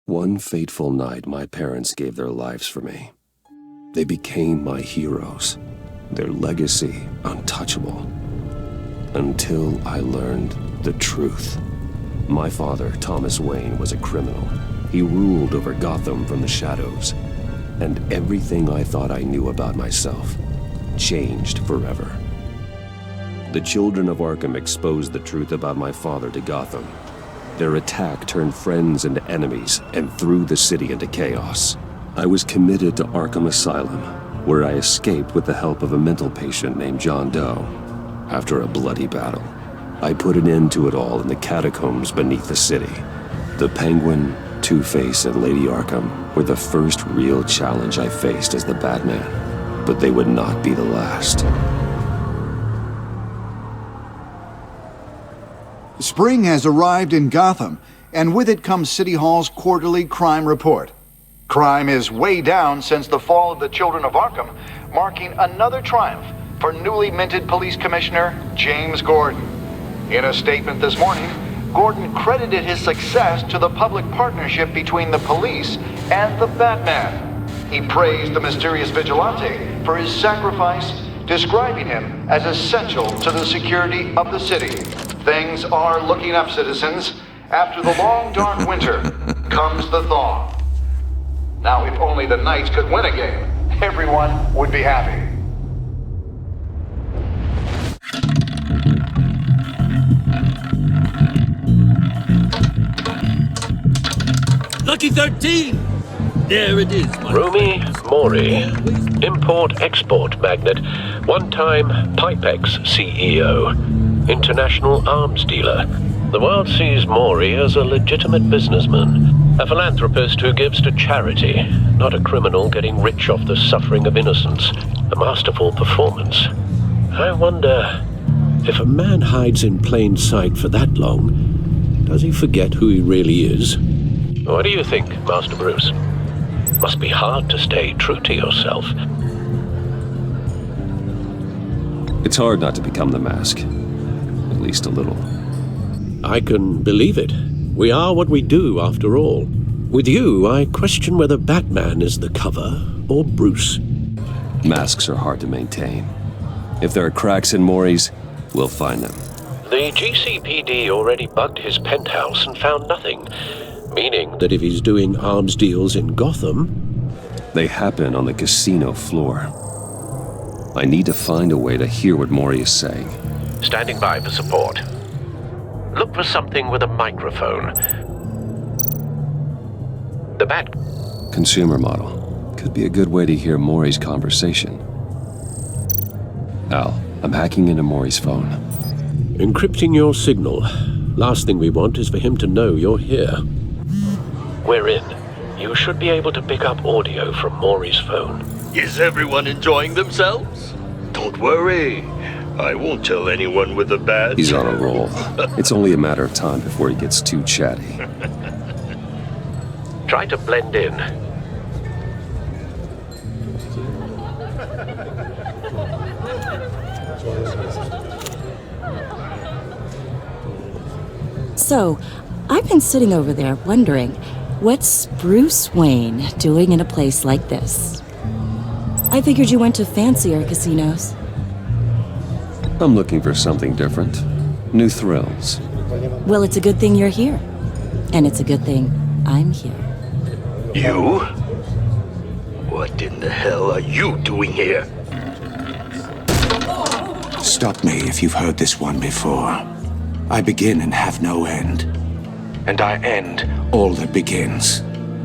One fateful night, my parents gave their lives for me. They became my heroes, their legacy untouchable. Until I learned the truth. My father, Thomas Wayne, was a criminal. He ruled over Gotham from the shadows. And everything I thought I knew about myself changed forever. The children of Arkham exposed the truth about my father to Gotham. Their attack turned friends into enemies and threw the city into chaos. I was committed to Arkham Asylum, where I escaped with the help of a mental patient named John Doe. After a bloody battle, I put an end to it all in the catacombs beneath the city. The Penguin, Two-Face, and Lady Arkham were the first real challenge I faced as the Batman, but they would not be the last. Spring has arrived in Gotham, and with it comes City Hall's quarterly crime report. Crime is way down since the fall of the Children of Arkham, marking another triumph for newly minted Police Commissioner James Gordon. In a statement this morning, Gordon credited his success to the public partnership between the police and the Batman. He praised the mysterious vigilante for his sacrifice, describing him as essential to the security of the city. Things are looking up, citizens. After the long, dark winter comes the thaw. Now, if only the Knights could win a game, everyone would be happy. Lucky 13! There it is, my Rumi Mori, import-export magnate, one-time Pipex CEO, international arms dealer. The world sees Mori as a legitimate businessman, a philanthropist who gives to charity, not a criminal getting rich off the suffering of innocence. A masterful performance. I wonder, if a man hides in plain sight for that long, does he forget who he really is? What do you think, Master Bruce? Must be hard to stay true to yourself. It's hard not to become the mask. At least a little. I can believe it. We are what we do, after all. With you, I question whether Batman is the cover or Bruce. Masks are hard to maintain. If there are cracks in Mori's, we'll find them. The GCPD already bugged his penthouse and found nothing. Meaning that if he's doing arms deals in Gotham... They happen on the casino floor. I need to find a way to hear what Mori is saying. Standing by for support. Look for something with a microphone. The Bat... Consumer model. Could be a good way to hear Mori's conversation. Al, I'm hacking into Mori's phone. Encrypting your signal. Last thing we want is for him to know you're here. We're in. You should be able to pick up audio from Mori's phone. Is everyone enjoying themselves? Don't worry. I won't tell anyone with a badge. He's on a roll. It's only a matter of time before he gets too chatty. Try to blend in. So, I've been sitting over there wondering, what's Bruce Wayne doing in a place like this? I figured you went to fancier casinos. I'm looking for something different. New thrills. Well, it's a good thing you're here. And it's a good thing I'm here. You? What in the hell are you doing here? Stop me if you've heard this one before. I begin and have no end. And I end all that begins.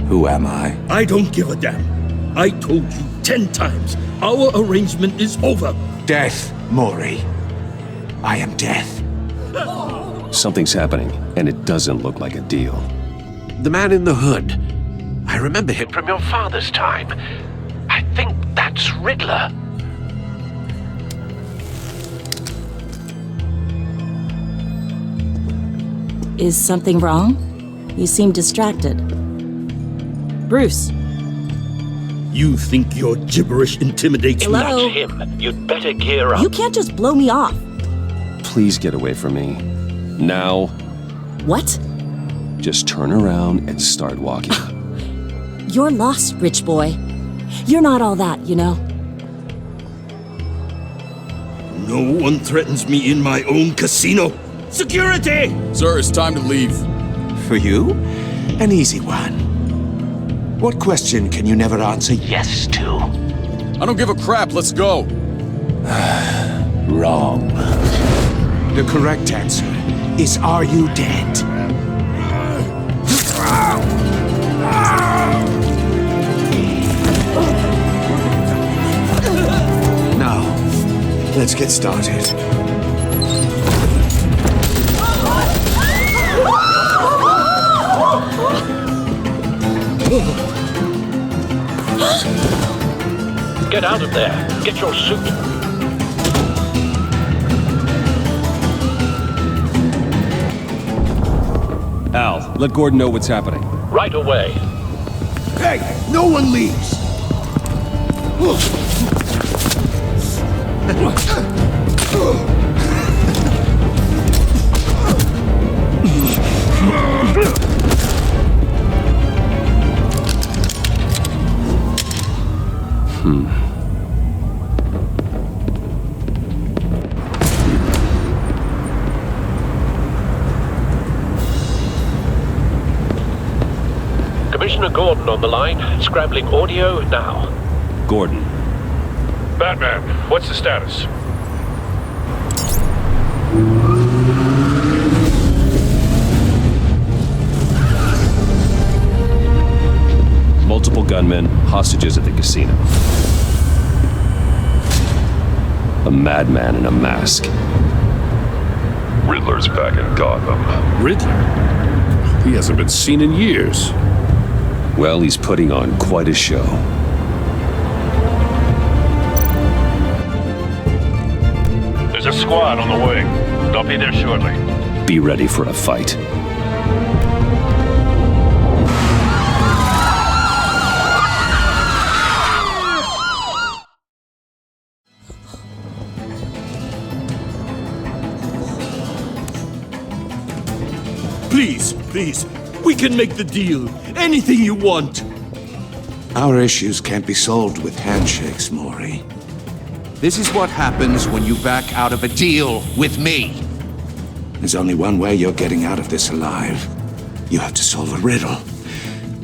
Who am I? I don't give a damn. I told you 10 times. Our arrangement is over. Death, Mori. I am death. Something's happening, and it doesn't look like a deal. The man in the hood. I remember him from your father's time. I think that's Riddler. Is something wrong? You seem distracted. Bruce. You think your gibberish intimidates me? Hello? That's him. You'd better gear up. You can't just blow me off. Please get away from me. Now. What? Just turn around and start walking. You're lost, rich boy. You're not all that, you know. No one threatens me in my own casino. Security! Sir, it's time to leave. For you? An easy one. What question can you never answer yes to? I don't give a crap, let's go. Wrong. The correct answer is, are you dead? Now, let's get started. Get out of there. Get your suit. Al, let Gordon know what's happening. Right away. Hey, no one leaves! Commissioner Gordon on the line, scrambling audio now. Gordon. Batman, what's the status? Multiple gunmen, hostages at the casino. A madman in a mask. Riddler's back in Gotham. Riddler? He hasn't been seen in years. Well, he's putting on quite a show. There's a squad on the way. They'll be there shortly. Be ready for a fight. Please, please, we can make the deal. Anything you want. Our issues can't be solved with handshakes, Maury. This is what happens when you back out of a deal with me. There's only one way you're getting out of this alive. You have to solve a riddle.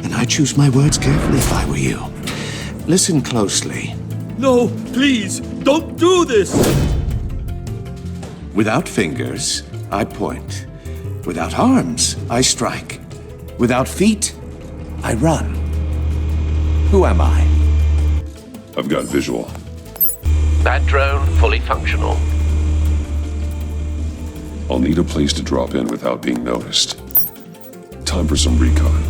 And I choose my words carefully if I were you. Listen closely. No, please, don't do this! Without fingers, I point. Without arms, I strike. Without feet, I run. Who am I? I've got visual. That drone fully functional. I'll need a place to drop in without being noticed. Time for some recon.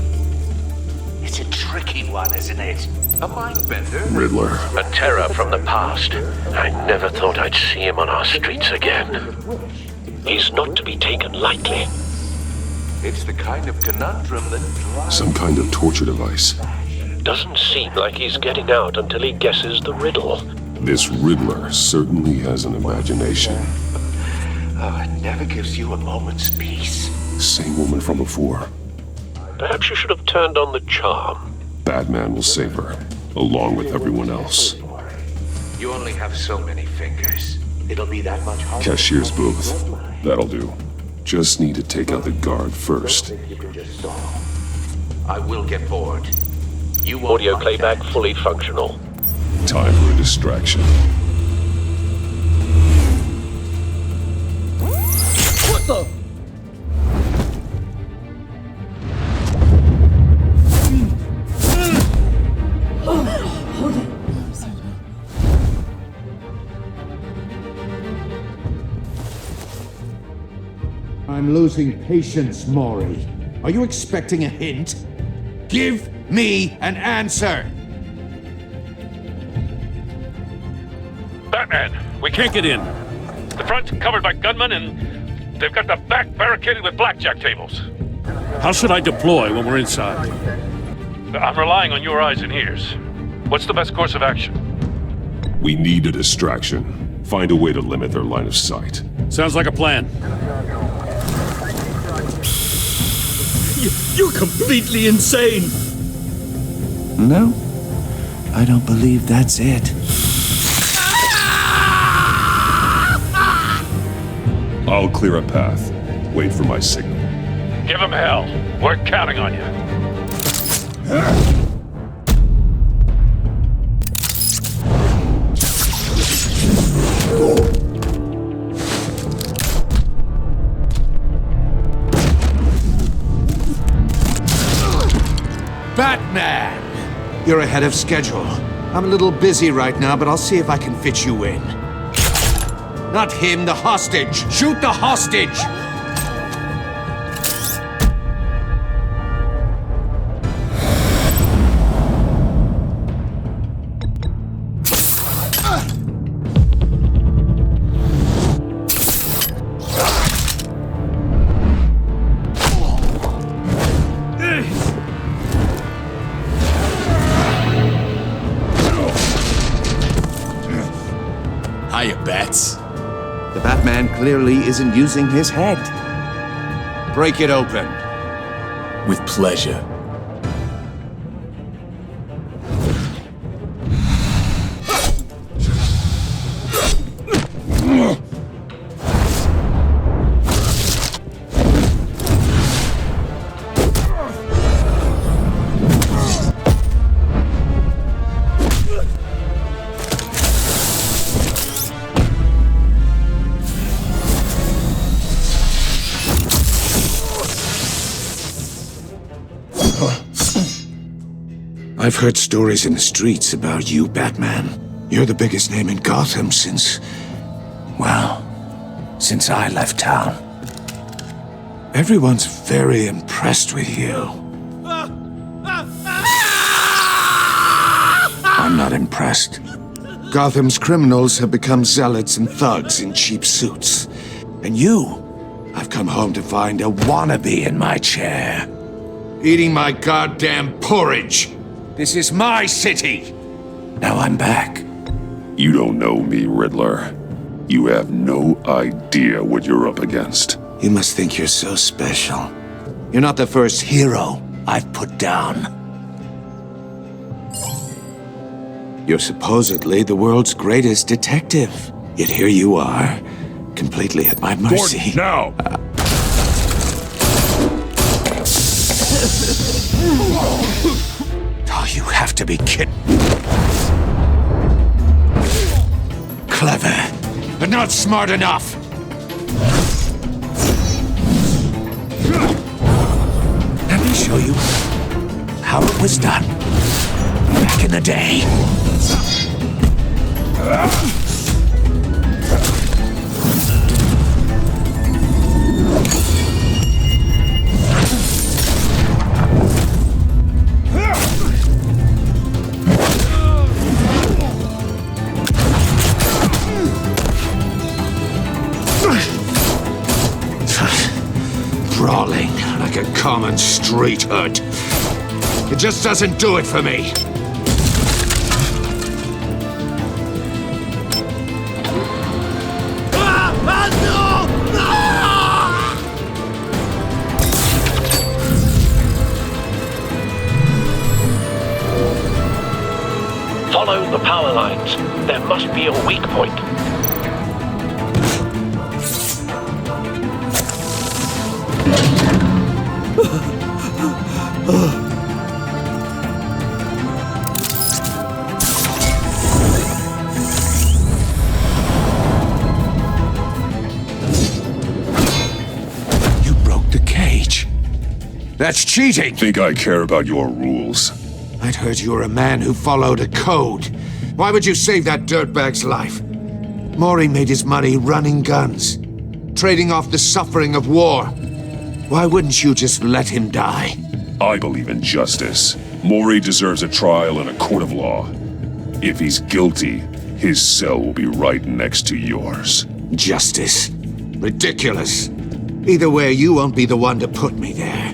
It's a tricky one, isn't it? A mind-bender. Riddler. A terror from the past. I never thought I'd see him on our streets again. He's not to be taken lightly. It's the kind of conundrum that drives... Some kind of torture device. Doesn't seem like he's getting out until he guesses the riddle. This Riddler certainly has an imagination. Oh, it never gives you a moment's peace. Same woman from before. Perhaps you should have turned on the charm. Batman will save her, along with everyone else. You only have so many fingers. It'll be that much harder. Cashier's booth. That'll do. Just need to take out the guard first. I will get bored. You won't Audio mind playback that. fully functional. Time for a distraction. What the? I'm losing patience, Maury. Are you expecting a hint? Give me an answer! Batman, we can't get in. The front's covered by gunmen and they've got the back barricaded with blackjack tables. How should I deploy when we're inside? I'm relying on your eyes and ears. What's the best course of action? We need a distraction. Find a way to limit their line of sight. Sounds like a plan. You're completely insane! No, I don't believe that's it. I'll clear a path. Wait for my signal. Give him hell. We're counting on you. Batman! You're ahead of schedule. I'm a little busy right now, but I'll see if I can fit you in. Not him, the hostage! Shoot the hostage! Hiya, Bats. The Batman clearly isn't using his head. Break it open. With pleasure. I've heard stories in the streets about you, Batman. You're the biggest name in Gotham since I left town. Everyone's very impressed with you. I'm not impressed. Gotham's criminals have become zealots and thugs in cheap suits. And I've come home to find a wannabe in my chair. Eating my goddamn porridge. This is my city! Now I'm back. You don't know me, Riddler. You have no idea what you're up against. You must think you're so special. You're not the first hero I've put down. You're supposedly the world's greatest detective. Yet here you are, completely at my mercy. Now! Oh, you have to be kidding. Clever, but not smart enough. Let me show you how it was done back in the day. Brawling like a common street hood. It just doesn't do it for me. Follow the power lines. There must be a weak point. You broke the cage. That's cheating! Think I care about your rules? I'd heard you were a man who followed a code. Why would you save that dirtbag's life? Maury made his money running guns, trading off the suffering of war. Why wouldn't you just let him die? I believe in justice. Maury deserves a trial in a court of law. If he's guilty, his cell will be right next to yours. Justice? Ridiculous. Either way, you won't be the one to put me there.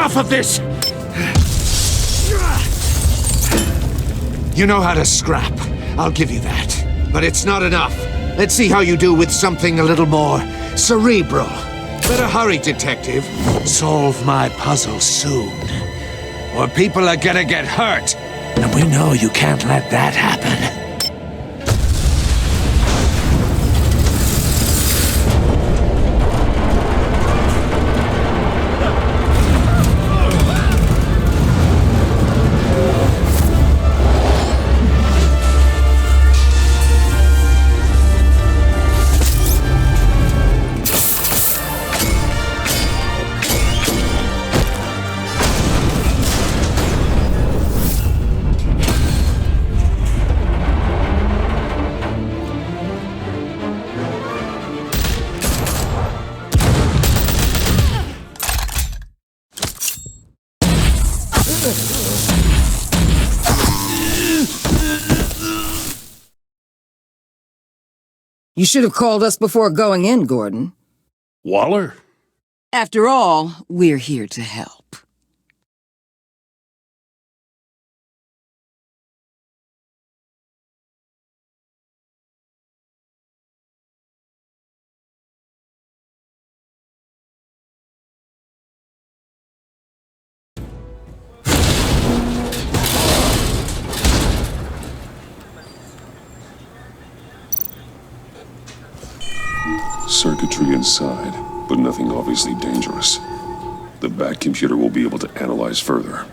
enough of this! You know how to scrap. I'll give you that. But it's not enough. Let's see how you do with something a little more cerebral. Better hurry, detective. Solve my puzzle soon. Or people are gonna get hurt. And we know you can't let that happen. You should have called us before going in, Gordon. Waller? After all, we're here to help. Circuitry inside, but nothing obviously dangerous. The back computer will be able to analyze further.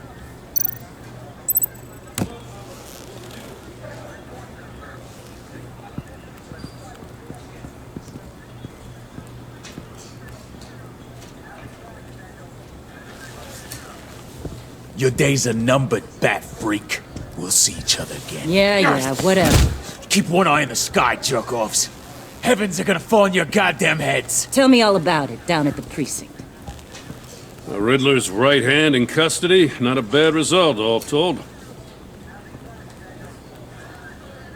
Your days are numbered, bat freak. We'll see each other again. Yeah, whatever. Keep one eye in the sky, jerk-offs. Heavens are gonna fall on your goddamn heads. Tell me all about it down at the precinct. The Riddler's right hand in custody. Not a bad result, all told.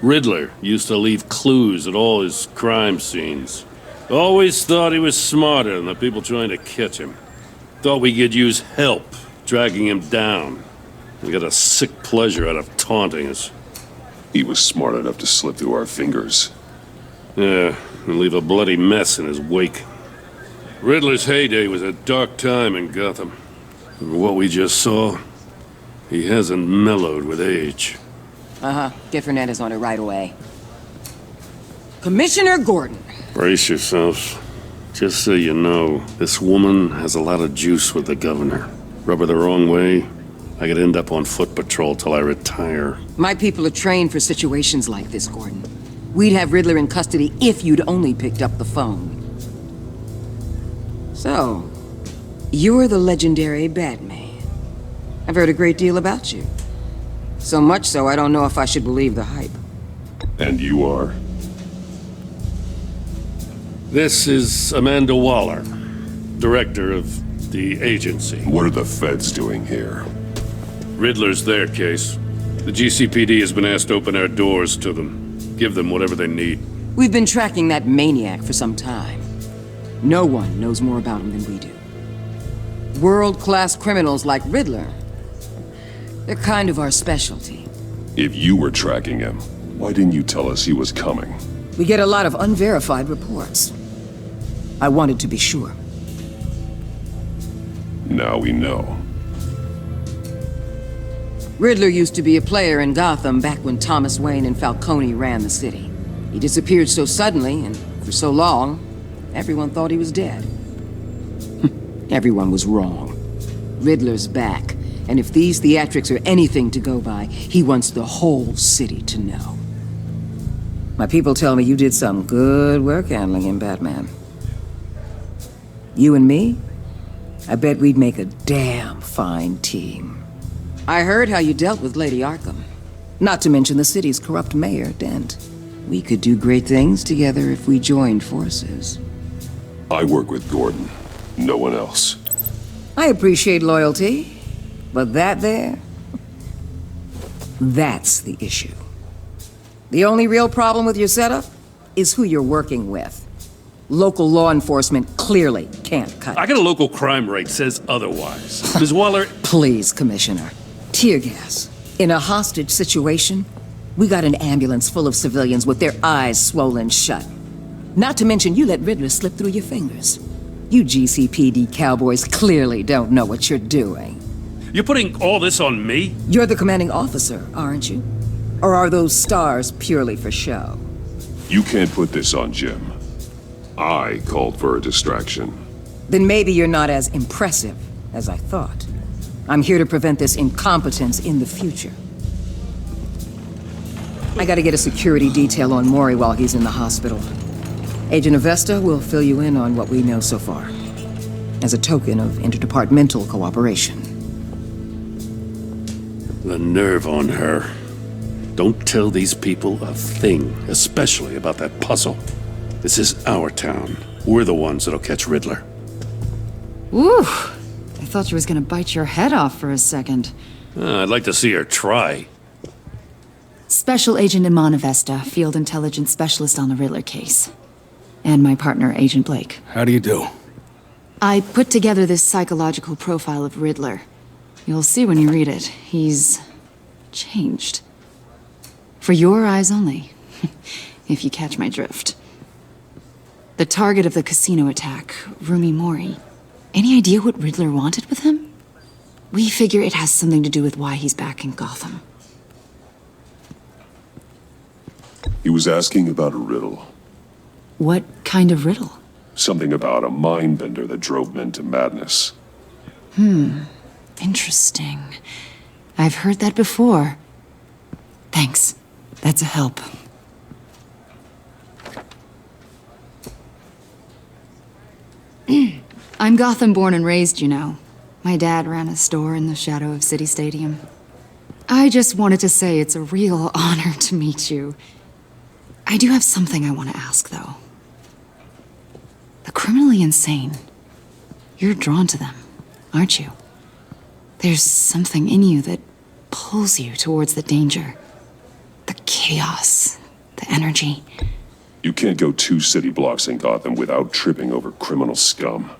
Riddler used to leave clues at all his crime scenes. Always thought he was smarter than the people trying to catch him. Thought we could use help dragging him down. We got a sick pleasure out of taunting us. He was smart enough to slip through our fingers. Yeah, and leave a bloody mess in his wake. Riddler's heyday was a dark time in Gotham. For what we just saw, he hasn't mellowed with age. Get Fernandez on it right away. Commissioner Gordon. Brace yourselves. Just so you know, this woman has a lot of juice with the governor. Rub her the wrong way, I could end up on foot patrol till I retire. My people are trained for situations like this, Gordon. We'd have Riddler in custody if you'd only picked up the phone. So, you're the legendary Batman. I've heard a great deal about you. So much so, I don't know if I should believe the hype. And you are? This is Amanda Waller, director of the agency. What are the feds doing here? Riddler's their case. The GCPD has been asked to open our doors to them. Give them whatever they need. We've been tracking that maniac for some time. No one knows more about him than we do. World-class criminals like Riddler. They're kind of our specialty. If you were tracking him, why didn't you tell us he was coming? We get a lot of unverified reports. I wanted to be sure. Now we know. Riddler used to be a player in Gotham back when Thomas Wayne and Falcone ran the city. He disappeared so suddenly and for so long, everyone thought he was dead. Everyone was wrong. Riddler's back, and if these theatrics are anything to go by, he wants the whole city to know. My people tell me you did some good work handling him, Batman. You and me? I bet we'd make a damn fine team. I heard how you dealt with Lady Arkham. Not to mention the city's corrupt mayor, Dent. We could do great things together if we joined forces. I work with Gordon. No one else. I appreciate loyalty, but that there... that's the issue. The only real problem with your setup is who you're working with. Local law enforcement clearly can't cut I it. got a local crime rate says otherwise. Ms. Waller, Please, Commissioner. Tear gas. In a hostage situation, we got an ambulance full of civilians with their eyes swollen shut. Not to mention you let Riddler slip through your fingers. You GCPD cowboys clearly don't know what you're doing. you're putting all this on me? You're the commanding officer, aren't you? Or are those stars purely for show? You can't put this on Jim. I called for a distraction. Then maybe you're not as impressive as I thought. I'm here to prevent this incompetence in the future. I gotta get a security detail on Maury while he's in the hospital. Agent Avesta will fill you in on what we know so far, as a token of interdepartmental cooperation. The nerve on her. Don't tell these people a thing, especially about that puzzle. This is our town. We're the ones that'll catch Riddler. Woo! I thought she was gonna bite your head off for a second. I'd like to see her try. Special Agent Iman Avesta, Field Intelligence Specialist on the Riddler case. And my partner, Agent Blake. How do you do? I put together this psychological profile of Riddler. You'll see when you read it. He's changed. For your eyes only, if you catch my drift. The target of the casino attack, Rumi Mori. Any idea what Riddler wanted with him? We figure it has something to do with why he's back in Gotham. He was asking about a riddle. What kind of riddle? Something about a mind bender that drove men to madness. Interesting. I've heard that before. Thanks. That's a help. I'm Gotham born and raised, you know. My dad ran a store in the shadow of City Stadium. I just wanted to say it's a real honor to meet you. I do have something I want to ask, though. The criminally insane. You're drawn to them, aren't you? There's something in you that pulls you towards the danger. The chaos, the energy. You can't go 2 city blocks in Gotham without tripping over criminal scum.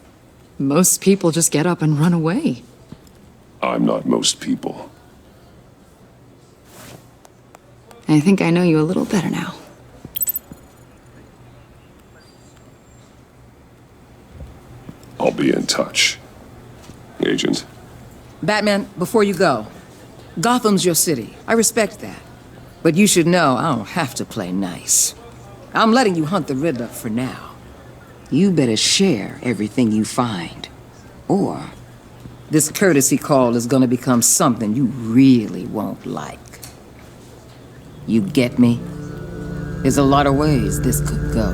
Most people just get up and run away. I'm not most people. I think I know you a little better now. I'll be in touch. Agent. Batman, before you go, Gotham's your city. I respect that. But you should know I don't have to play nice. I'm letting you hunt the Riddler for now. You better share everything you find. Or this courtesy call is gonna become something you really won't like. You get me? There's a lot of ways this could go.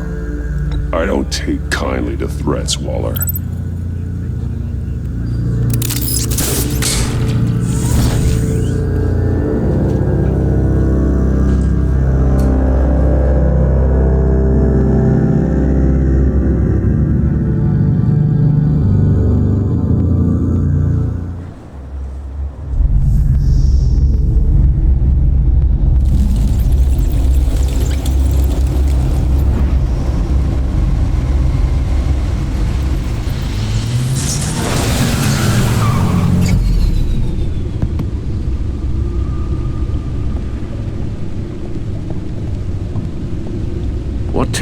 I don't take kindly to threats, Waller.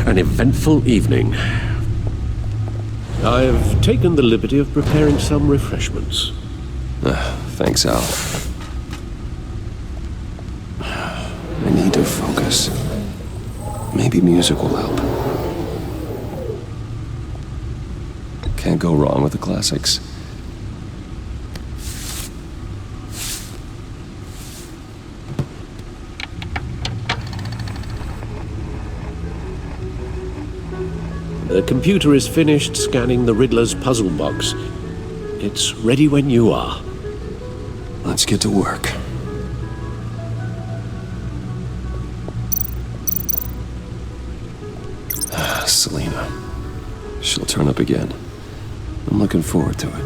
An eventful evening. I've taken the liberty of preparing some refreshments. Thanks, Al. I need to focus. Maybe music will help. Can't go wrong with the classics. The computer is finished scanning the Riddler's puzzle box. It's ready when you are. Let's get to work. Selena. She'll turn up again. I'm looking forward to it.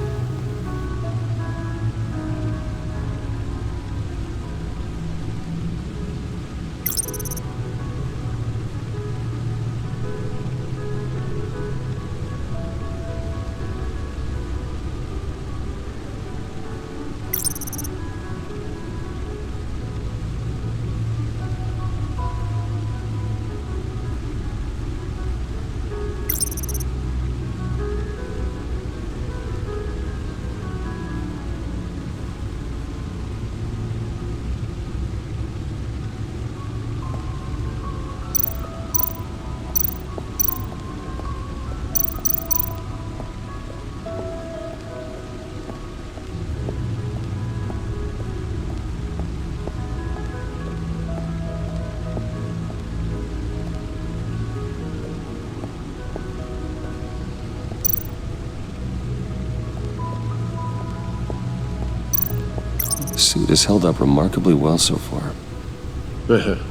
The suit has held up remarkably well so far.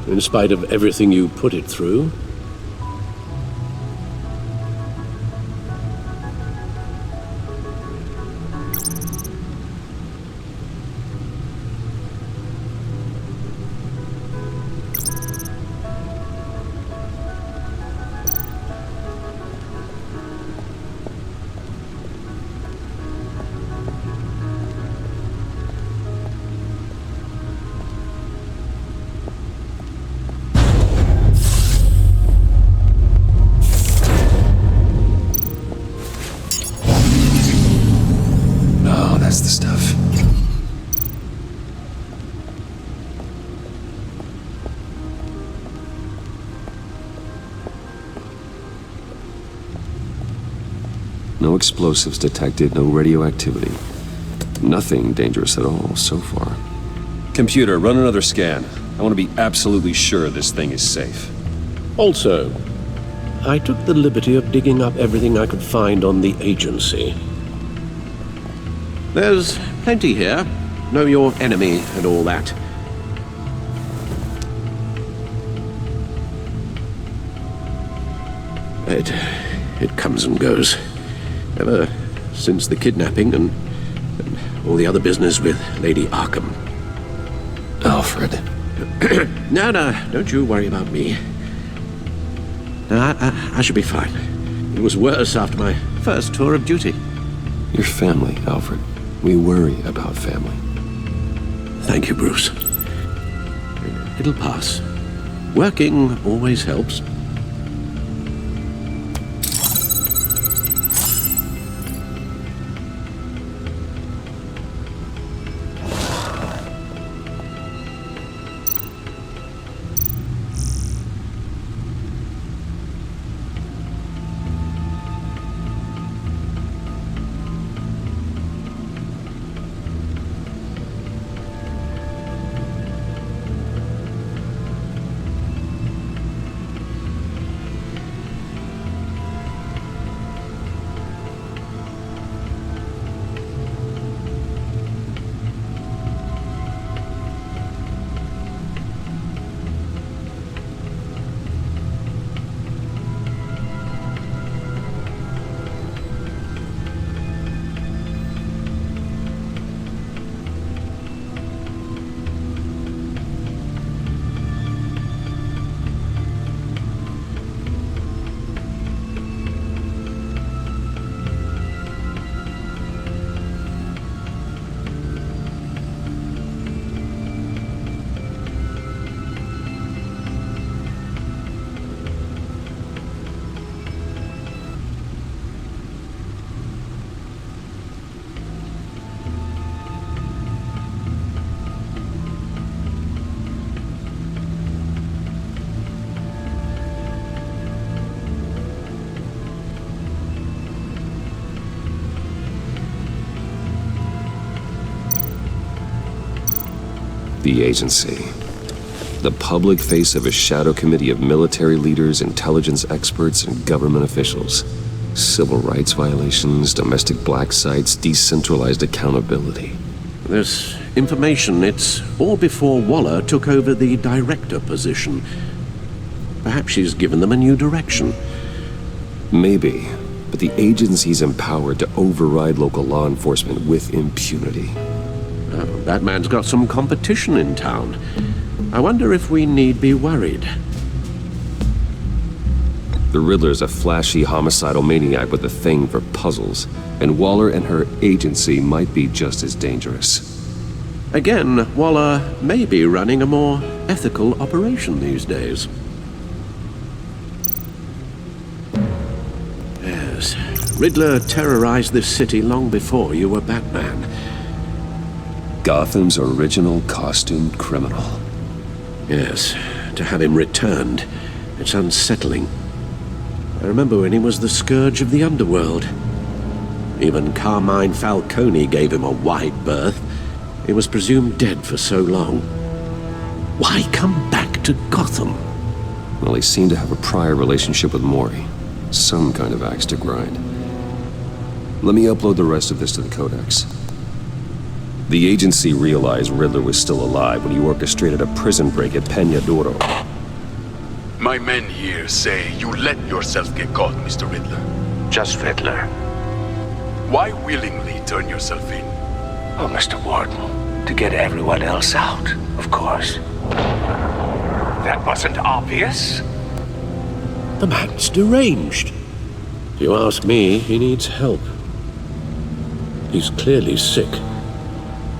In spite of everything you put it through? That's the stuff. No explosives detected, no radioactivity. Nothing dangerous at all so far. Computer, run another scan. I want to be absolutely sure this thing is safe. Also, I took the liberty of digging up everything I could find on the agency. There's plenty here. Know your enemy and all that. It comes and goes. Ever since the kidnapping and all the other business with Lady Arkham. Alfred. No, don't you worry about me. No, I should be fine. It was worse after my first tour of duty. Your family, Alfred. We worry about family. Thank you, Bruce. It'll pass. Working always helps. The agency. The public face of a shadow committee of military leaders, intelligence experts, and government officials. Civil rights violations, domestic black sites, decentralized accountability. This information, it's all before Waller took over the director position. Perhaps she's given them a new direction. Maybe, but the agency's empowered to override local law enforcement with impunity. Batman's got some competition in town. I wonder if we need be worried. The Riddler's a flashy, homicidal maniac with a thing for puzzles, and Waller and her agency might be just as dangerous. Again, Waller may be running a more ethical operation these days. Yes, Riddler terrorized this city long before you were Batman. Gotham's original costumed criminal. Yes, to have him returned, it's unsettling. I remember when he was the scourge of the underworld. Even Carmine Falcone gave him a wide berth. He was presumed dead for so long. Why come back to Gotham? Well, he seemed to have a prior relationship with Mori. Some kind of axe to grind. Let me upload the rest of this to the Codex. The agency realized Riddler was still alive when he orchestrated a prison break at Peña Duro. My men here say you let yourself get caught, Mr. Riddler. Just Riddler. Why willingly turn yourself in? Oh, Mr. Warden, to get everyone else out, of course. That wasn't obvious. The man's deranged. If you ask me, he needs help. He's clearly sick.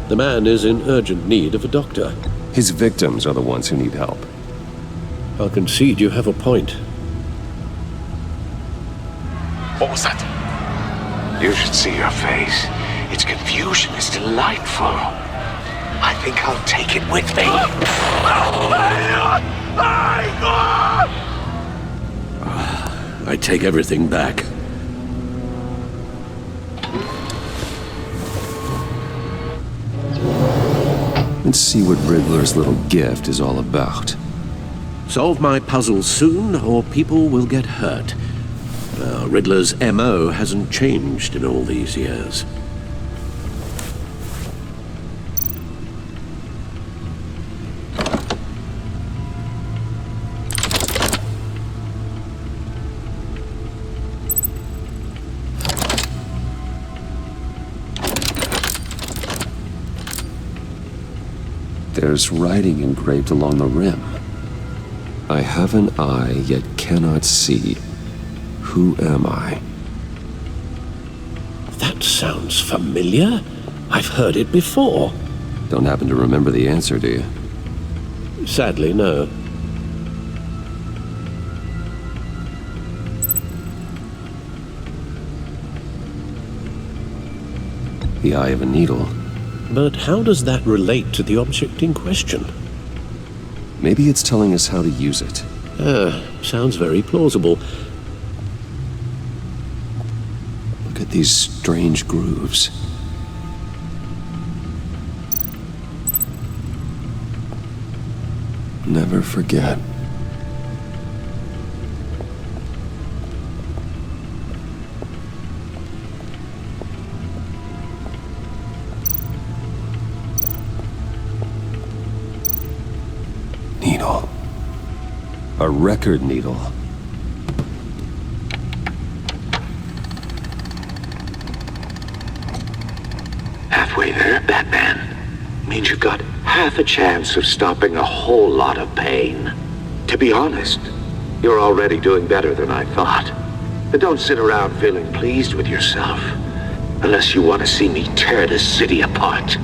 The man is in urgent need of a doctor. His victims are the ones who need help. I'll concede you have a point. What was that? You should see your face. Its confusion is delightful. I think I'll take it with me. I take everything back. Let's see what Riddler's little gift is all about. Solve my puzzle soon, or people will get hurt. Riddler's MO hasn't changed in all these years. There's writing engraved along the rim. I have an eye, yet cannot see. Who am I? That sounds familiar. I've heard it before. Don't happen to remember the answer, do you? Sadly, no. The eye of a needle. But how does that relate to the object in question? Maybe it's telling us how to use it. Sounds very plausible. Look at these strange grooves. Never forget. Needle. A record needle. Halfway there, Batman. Means you've got half a chance of stopping a whole lot of pain. To be honest, you're already doing better than I thought. But don't sit around feeling pleased with yourself. Unless you want to see me tear this city apart.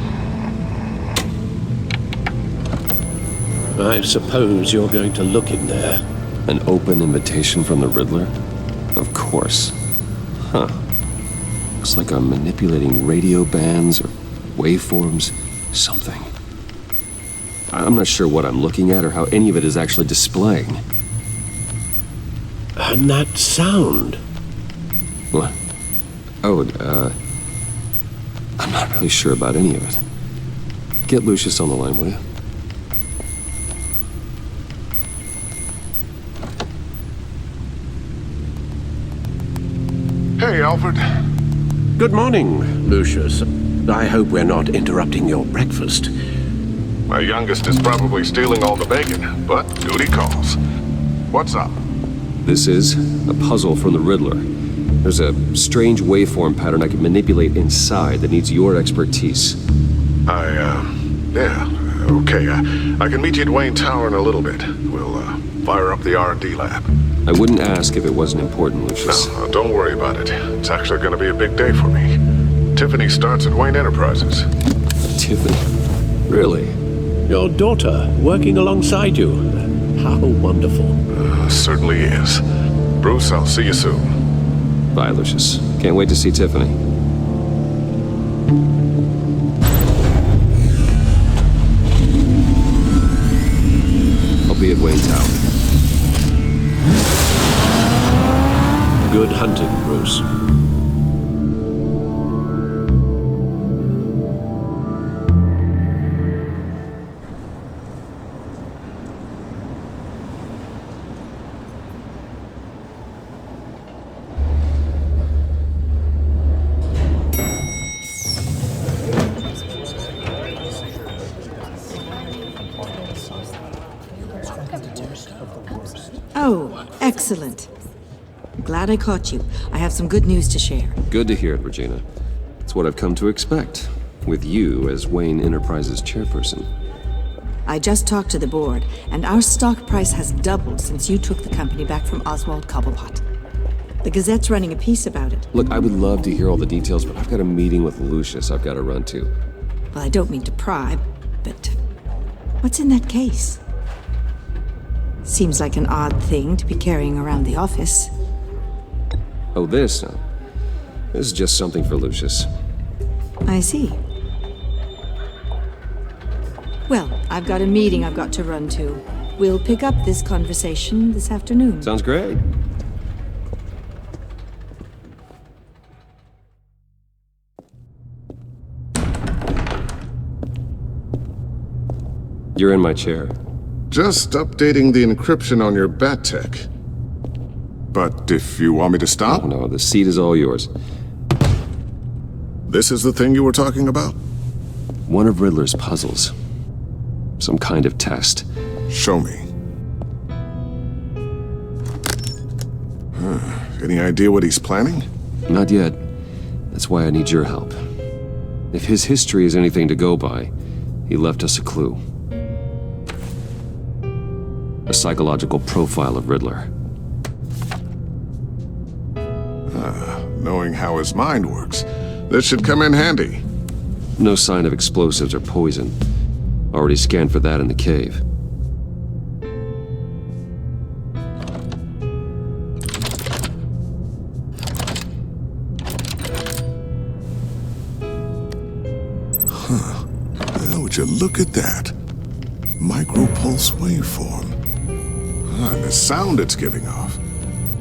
I suppose you're going to look in there. An open invitation from the Riddler? Of course. Huh. Looks like I'm manipulating radio bands or waveforms. Something. I'm not sure what I'm looking at or how any of it is actually displaying. And that sound. What? Oh, I'm not really sure about any of it. Get Lucius on the line, will you? Hey, Alfred. Good morning, Lucius. I hope we're not interrupting your breakfast. My youngest is probably stealing all the bacon, but duty calls. What's up? This is a puzzle from the Riddler. There's a strange waveform pattern I can manipulate inside that needs your expertise. Yeah, okay. I can meet you at Wayne Tower in a little bit. We'll, fire up the R&D lab. I wouldn't ask if it wasn't important, Lucius. No, don't worry about it. It's actually gonna be a big day for me. Tiffany starts at Wayne Enterprises. Tiffany? Really? Your daughter, working alongside you. How wonderful. Certainly is. Bruce, I'll see you soon. Bye, Lucius. Can't wait to see Tiffany. I'll be at Wayne Tower. Good hunting, Bruce. Oh, excellent. Glad I caught you. I have some good news to share. Good to hear it, Regina. It's what I've come to expect, with you as Wayne Enterprises chairperson. I just talked to the board, and our stock price has doubled since you took the company back from Oswald Cobblepot. The Gazette's running a piece about it. Look, I would love to hear all the details, but I've got a meeting with Lucius I've got to run to. Well, I don't mean to pry, but what's in that case? Seems like an odd thing to be carrying around the office. Oh, this? No. This is just something for Lucius. I see. Well, I've got a meeting I've got to run to. We'll pick up this conversation this afternoon. Sounds great. You're in my chair. Just updating the encryption on your bat tech. But if you want me to stop? Oh, no, the seat is all yours. This is the thing you were talking about? One of Riddler's puzzles. Some kind of test. Show me. Any idea what he's planning? Not yet. That's why I need your help. If his history is anything to go by, he left us a clue. A psychological profile of Riddler. Knowing how his mind works, this should come in handy. No sign of explosives or poison. Already scanned for that in the cave. Well, would you look at that? Micropulse waveform. And the sound it's giving off.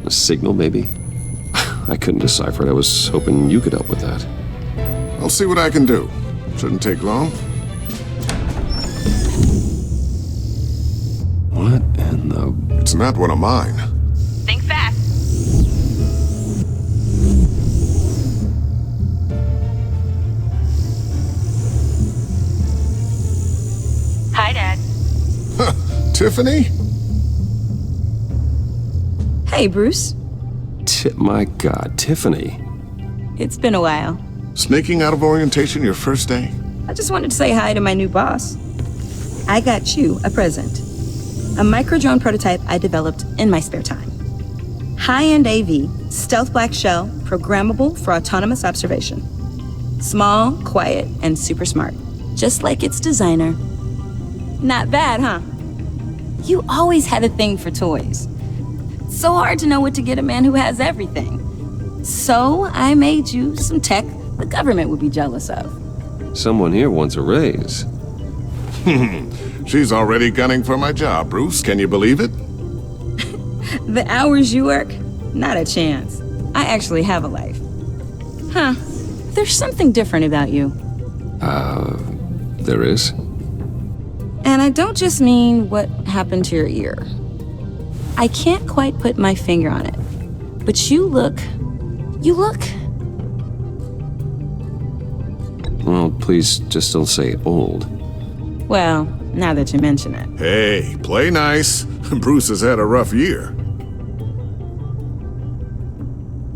A signal, maybe? I couldn't decipher it. I was hoping you could help with that. I'll see what I can do. Shouldn't take long. What in the... It's not one of mine. Think fast. Hi, Dad. Tiffany? Hey, Bruce. My God, Tiffany. It's been a while. Sneaking out of orientation your first day? I just wanted to say hi to my new boss. I got you a present. A micro-drone prototype I developed in my spare time. High-end AV, stealth black shell, programmable for autonomous observation. Small, quiet, and super smart. Just like its designer. Not bad, huh? You always had a thing for toys. So hard to know what to get a man who has everything. So I made you some tech the government would be jealous of. Someone here wants a raise. She's already gunning for my job, Bruce. Can you believe it? The hours you work? Not a chance. I actually have a life. Huh. There's something different about you. There is? And I don't just mean what happened to your ear. I can't quite put my finger on it. But you look... Well, please just don't say old. Well, now that you mention it. Hey, play nice. Bruce has had a rough year.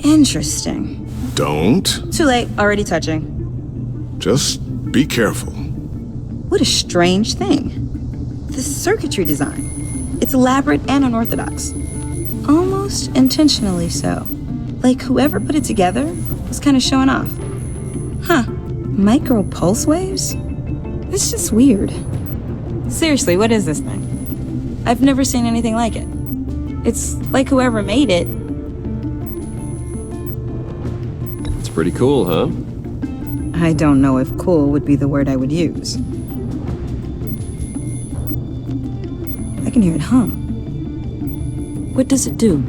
Interesting. Don't. Too late, already touching. Just be careful. What a strange thing. The circuitry design. It's elaborate and unorthodox. Almost intentionally so. Like whoever put it together was kind of showing off. Huh. Micro pulse waves? It's just weird. Seriously, what is this thing? I've never seen anything like it. It's like whoever made it. It's pretty cool, huh? I don't know if cool would be the word I would use. I can hear it hum. What does it do?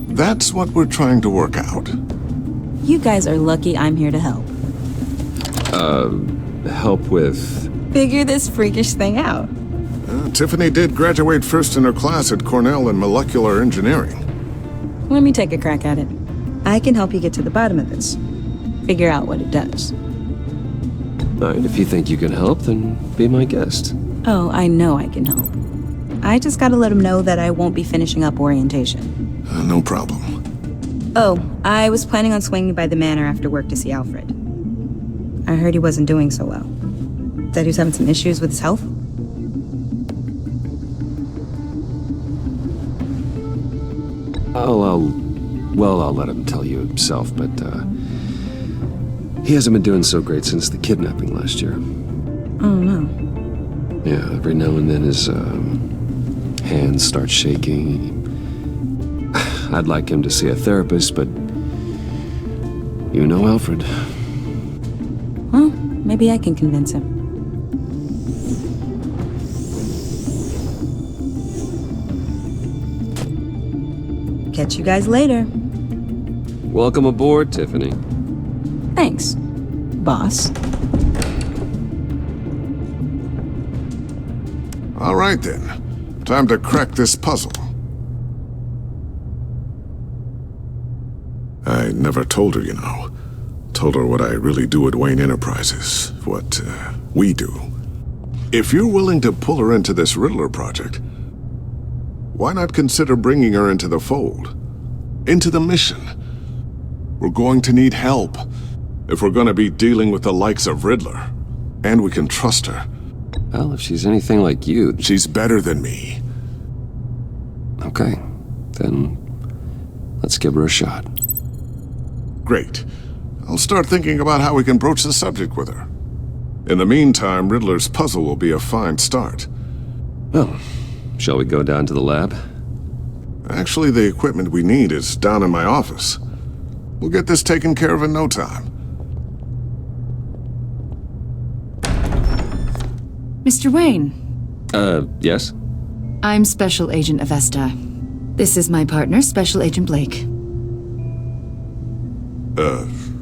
That's what we're trying to work out. You guys are lucky I'm here to help. Help with... Figure this freakish thing out. Tiffany did graduate first in her class at Cornell in molecular engineering. Let me take a crack at it. I can help you get to the bottom of this. Figure out what it does. All right, if you think you can help, then be my guest. Oh, I know I can help. I just gotta let him know that I won't be finishing up orientation. No problem. Oh, I was planning on swinging by the manor after work to see Alfred. I heard he wasn't doing so well. That he was having some issues with his health. I'll let him tell you himself, but, he hasn't been doing so great since the kidnapping last year. Oh, no. Yeah, every now and then his, hands start shaking. I'd like him to see a therapist, but you know Alfred. Well, maybe I can convince him. Catch you guys later. Welcome aboard, Tiffany. Thanks, boss. All right then. Time to crack this puzzle. I never told her, you know. Told her what I really do at Wayne Enterprises. What, we do. If you're willing to pull her into this Riddler project, why not consider bringing her into the fold? Into the mission? We're going to need help if we're going to be dealing with the likes of Riddler. And we can trust her. Well, if she's anything like you... She's better than me. Okay, then let's give her a shot. Great. I'll start thinking about how we can broach the subject with her. In the meantime, Riddler's puzzle will be a fine start. Well, shall we go down to the lab? Actually, the equipment we need is down in my office. We'll get this taken care of in no time. Mr. Wayne. Yes? I'm Special Agent Avesta. This is my partner, Special Agent Blake.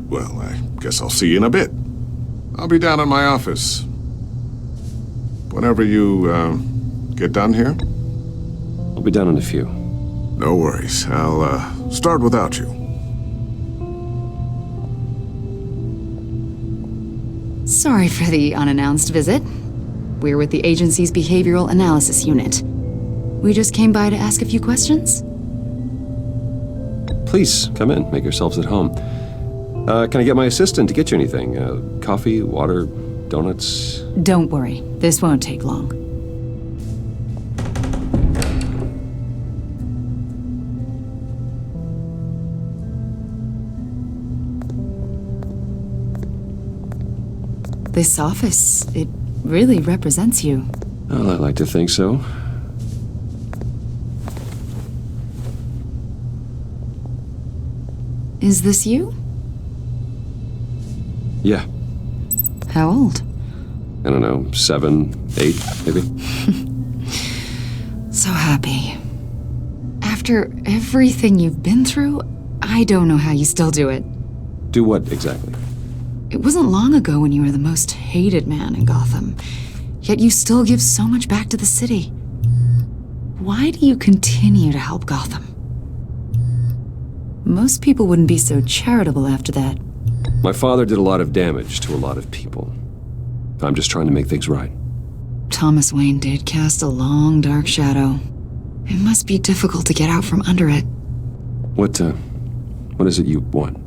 Well, I guess I'll see you in a bit. I'll be down in my office. Whenever you, get done here? I'll be down in a few. No worries. I'll, start without you. Sorry for the unannounced visit. We're with the agency's Behavioral Analysis Unit. We just came by to ask a few questions. Please, come in. Make yourselves at home. Can I get my assistant to get you anything? Coffee, water, donuts? Don't worry. This won't take long. This office, it really represents you. Well, I like to think so. Is this you? Yeah. How old? I don't know, 7, 8, maybe? So happy. After everything you've been through, I don't know how you still do it. Do what exactly? It wasn't long ago when you were the most hated man in Gotham, yet you still give so much back to the city. Why do you continue to help Gotham? Most people wouldn't be so charitable after that. My father did a lot of damage to a lot of people. I'm just trying to make things right. Thomas Wayne did cast a long, dark shadow. It must be difficult to get out from under it. What is it you want?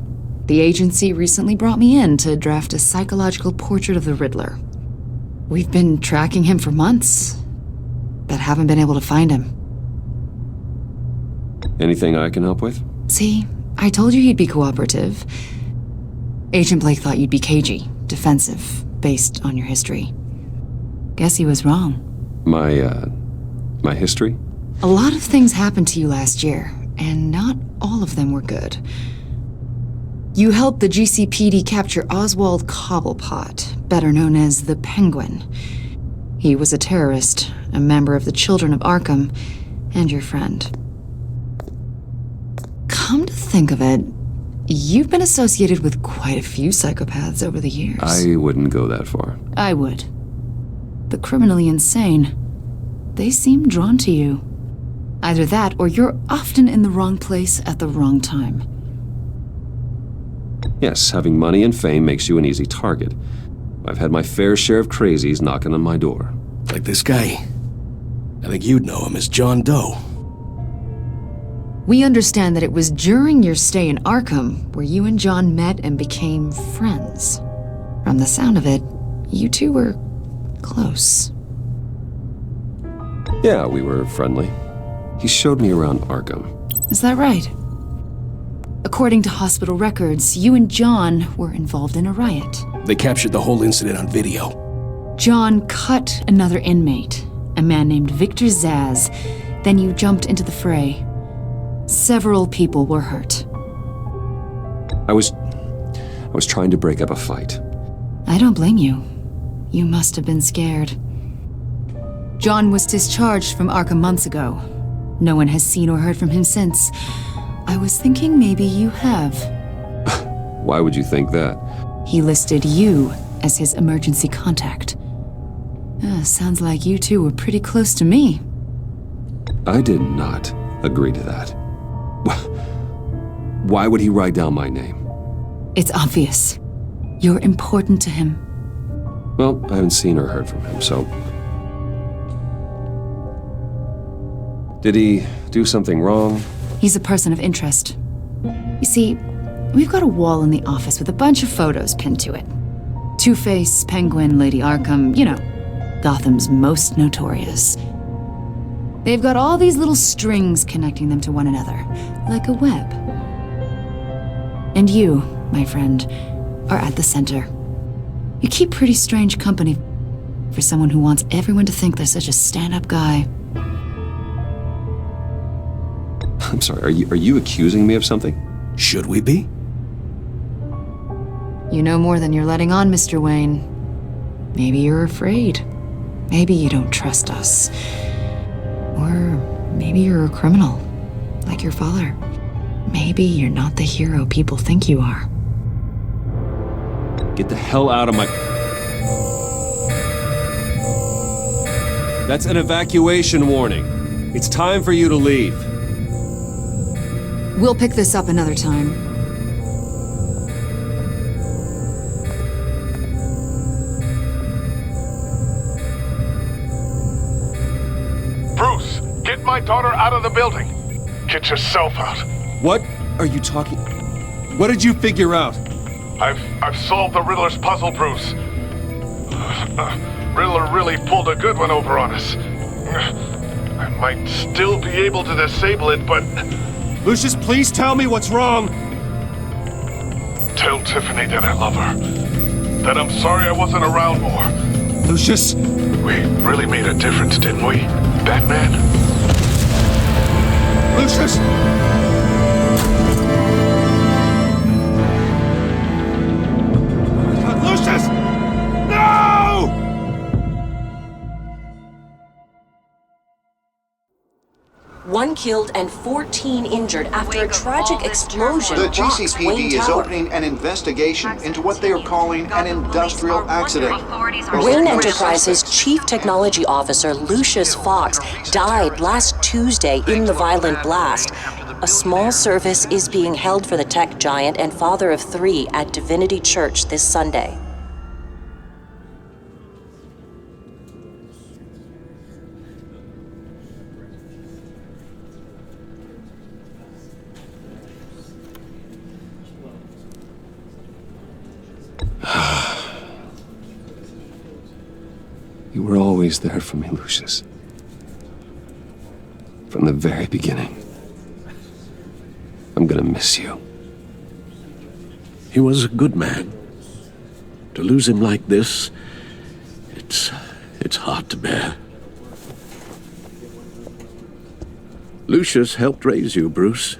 The agency recently brought me in to draft a psychological portrait of the Riddler. We've been tracking him for months, but haven't been able to find him. Anything I can help with? See, I told you he'd be cooperative. Agent Blake thought you'd be cagey, defensive, based on your history. Guess he was wrong. My history? A lot of things happened to you last year, and not all of them were good. You helped the GCPD capture Oswald Cobblepot, better known as the Penguin. He was a terrorist, a member of the Children of Arkham, and your friend. Come to think of it, you've been associated with quite a few psychopaths over the years. I wouldn't go that far. I would. The criminally insane. They seem drawn to you. Either that, or you're often in the wrong place at the wrong time. Yes, having money and fame makes you an easy target. I've had my fair share of crazies knocking on my door. Like this guy. I think you'd know him as John Doe. We understand that it was during your stay in Arkham where you and John met and became friends. From the sound of it, you two were close. Yeah, we were friendly. He showed me around Arkham. Is that right? According to hospital records, you and John were involved in a riot. They captured the whole incident on video. John cut another inmate, a man named Victor Zsasz. Then you jumped into the fray. Several people were hurt. I was trying to break up a fight. I don't blame you. You must have been scared. John was discharged from Arkham months ago. No one has seen or heard from him since. I was thinking maybe you have. Why would you think that? He listed you as his emergency contact. Sounds like you two were pretty close to me. I did not agree to that. Why would he write down my name? It's obvious. You're important to him. Well, I haven't seen or heard from him, so... Did he do something wrong? He's a person of interest. You see, we've got a wall in the office with a bunch of photos pinned to it. Two-Face, Penguin, Lady Arkham, you know, Gotham's most notorious. They've got all these little strings connecting them to one another, like a web. And you, my friend, are at the center. You keep pretty strange company for someone who wants everyone to think they're such a stand-up guy. I'm sorry, are you accusing me of something? Should we be? You know more than you're letting on, Mr. Wayne. Maybe you're afraid. Maybe you don't trust us. Or maybe you're a criminal, like your father. Maybe you're not the hero people think you are. Get the hell out of my... That's an evacuation warning. It's time for you to leave. We'll pick this up another time. Bruce, get my daughter out of the building. Get yourself out. What are you talking... What did you figure out? I've solved the Riddler's puzzle, Bruce. Riddler really pulled a good one over on us. I might still be able to disable it, but... Lucius, please tell me what's wrong! Tell Tiffany that I love her. That I'm sorry I wasn't around more. Lucius! We really made a difference, didn't we, Batman? Lucius! Lucius! No! One killed and 14 injured after a tragic explosion. The rocks GCPD Wayne is Tower. opening an investigation into what they are calling an industrial accident. Wayne Enterprises' Chief Technology Officer Lucius Fox died last Tuesday in the violent blast. A small service is being held for the tech giant and father of 3 at Divinity Church this Sunday. You were always there for me, Lucius. From the very beginning. I'm gonna miss you. He was a good man. To lose him like this, it's hard to bear. Lucius helped raise you, Bruce.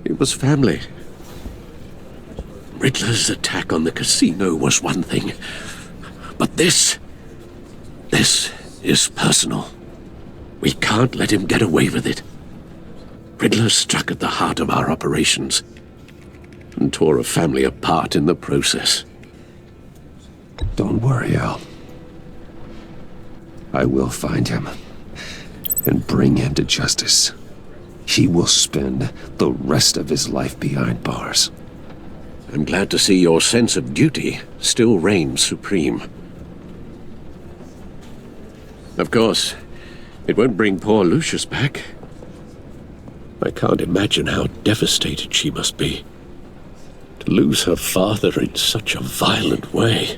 It was family. Riddler's attack on the casino was one thing, but this is personal. We can't let him get away with it. Riddler struck at the heart of our operations and tore a family apart in the process. Don't worry, Al. I will find him and bring him to justice. He will spend the rest of his life behind bars. I'm glad to see your sense of duty still reigns supreme. Of course, It won't bring poor Lucius back. I can't imagine how devastated she must be. To lose her father in such a violent way.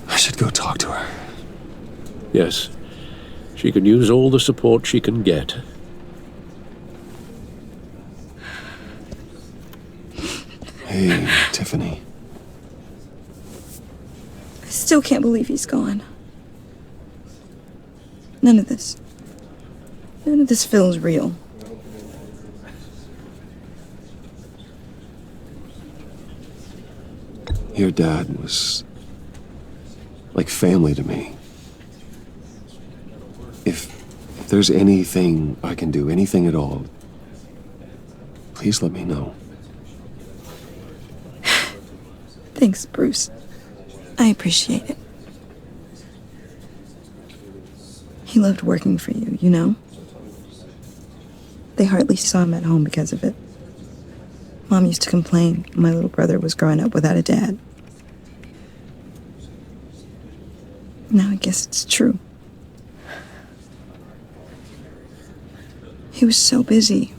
I should go talk to her. Yes, she can use all the support she can get. Hey, Tiffany. I still can't believe he's gone. None of this feels real. Your dad was like family to me. If there's anything I can do, anything at all, please let me know. Thanks, Bruce. I appreciate it. He loved working for you, you know? They hardly saw him at home because of it. Mom used to complain my little brother was growing up without a dad. Now I guess it's true. He was so busy.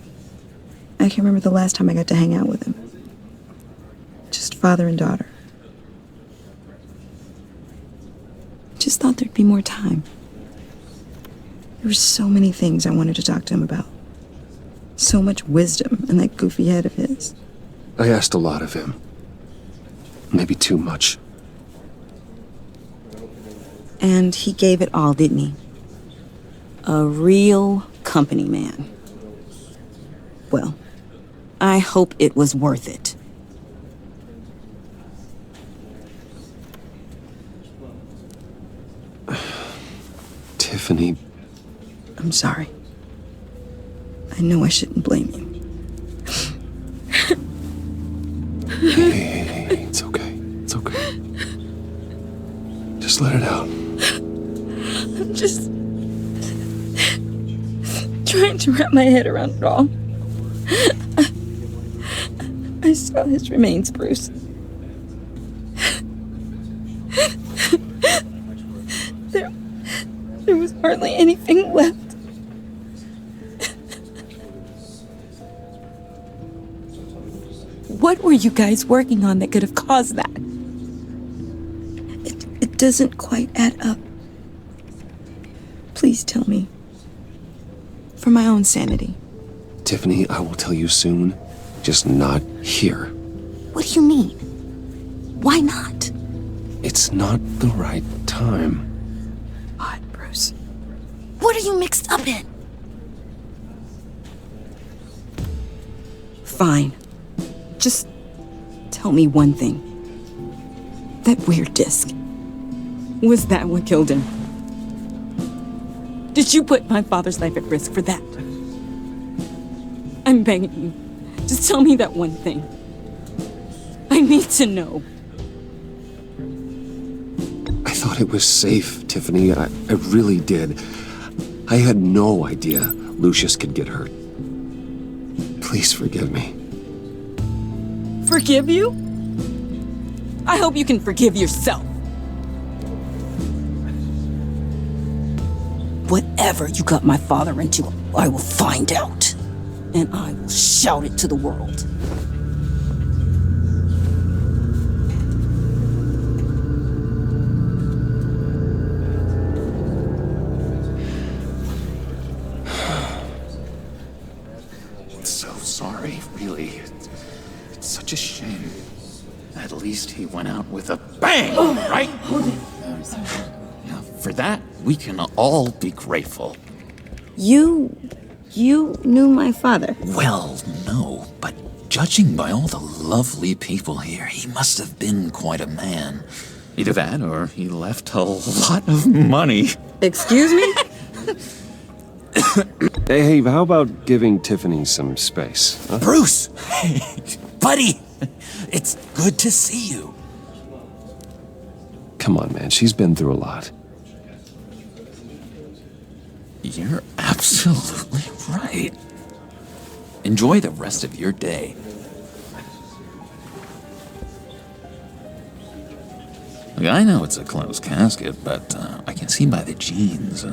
I can't remember the last time I got to hang out with him. Just father and daughter. Just thought there'd be more time. There were so many things I wanted to talk to him about. So much wisdom in that goofy head of his. I asked a lot of him. Maybe too much. And he gave it all, didn't he? A real company man. Well, I hope it was worth it. Tiffany. I'm sorry. I know I shouldn't blame you. Hey, it's okay. It's okay. Just let it out. I'm just trying to wrap my head around it all. I saw his remains, Bruce. There was hardly anything left. What were you guys working on that could have caused that? It doesn't quite add up. Please tell me. For my own sanity. Tiffany, I will tell you soon. Just not here. What do you mean? Why not? It's not the right time. What, Bruce? What are you mixed up in? Fine. Just tell me one thing. That weird disc. Was that what killed him? Did you put my father's life at risk for that? I'm begging you. Just tell me that one thing. I need to know. I thought it was safe, Tiffany. I really did. I had no idea Lucius could get hurt. Please forgive me. Forgive you? I hope you can forgive yourself. Whatever you got my father into, I will find out. And I will shout it to the world. So sorry, really. It's such a shame. At least he went out with a bang, right? Now, for that, we can all be grateful. You knew my father? Well, no, but judging by all the lovely people here, he must have been quite a man. Either that, or he left a lot of money. Excuse me? Hey, how about giving Tiffany some space? Huh? Bruce! Buddy! It's good to see you. Come on, man. She's been through a lot. You're absolutely right. Enjoy the rest of your day. Look, I know it's a closed casket, but I can see by the jeans.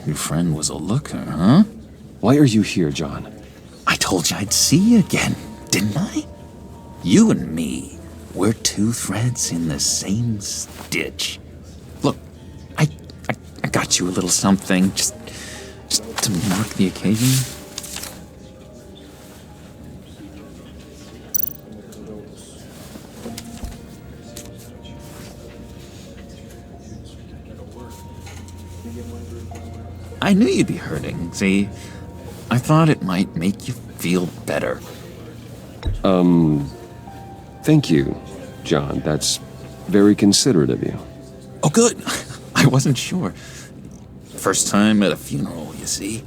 Your friend was a looker, huh? Why are you here, John? I told you I'd see you again, didn't I? You and me, we're two threads in the same stitch. Look, I got you a little something, just to mark the occasion. I knew you'd be hurting, see? I thought it might make you feel better. Thank you, John. That's very considerate of you. Oh, good. I wasn't sure. First time at a funeral, you see.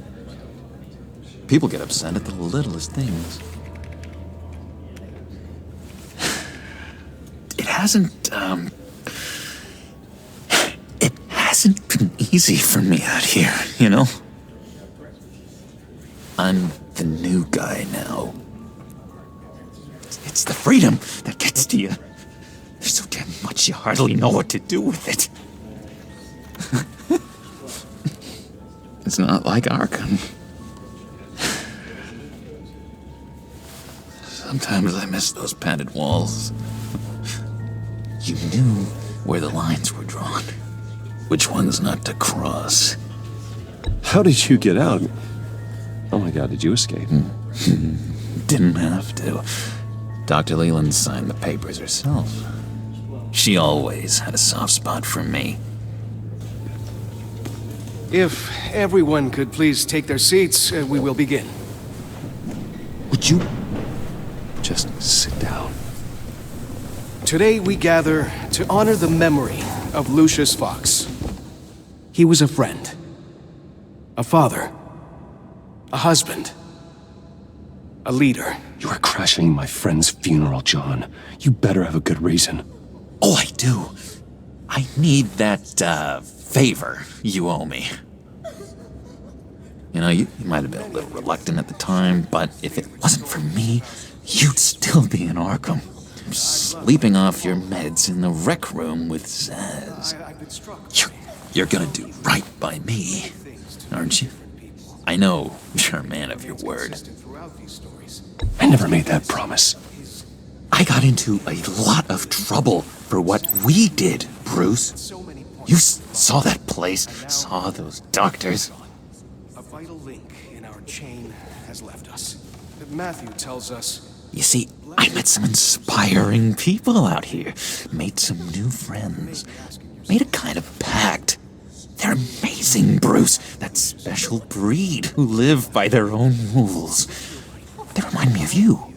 People get upset at the littlest things. It hasn't been easy for me out here, you know? I'm the new guy now. It's the freedom that gets to you. There's so damn much you hardly know what to do with it. It's not like Arkham. Sometimes I miss those padded walls. You knew where the lines were drawn. Which ones not to cross. How did you get out? Oh my God, did you escape? Didn't have to. Dr. Leland signed the papers herself. She always had a soft spot for me. If everyone could please take their seats, we will begin. Would you just sit down? Today we gather to honor the memory of Lucius Fox. He was a friend, a father, a husband, a leader. You are crashing my friend's funeral, John. You better have a good reason. Oh, I do. I need that, favor you owe me. You know, you might have been a little reluctant at the time, but if it wasn't for me, you'd still be in Arkham. Sleeping off your meds in the rec room with Zaz. You're gonna do right by me, aren't you? I know you're a man of your word. I never made that promise. I got into a lot of trouble for what we did, Bruce. You saw that place, saw those doctors. A vital link in our chain has left us. Matthew tells us... You see, I met some inspiring people out here. Made some new friends. Made a kind of pact. They're amazing, Bruce. That special breed who live by their own rules. They remind me of you.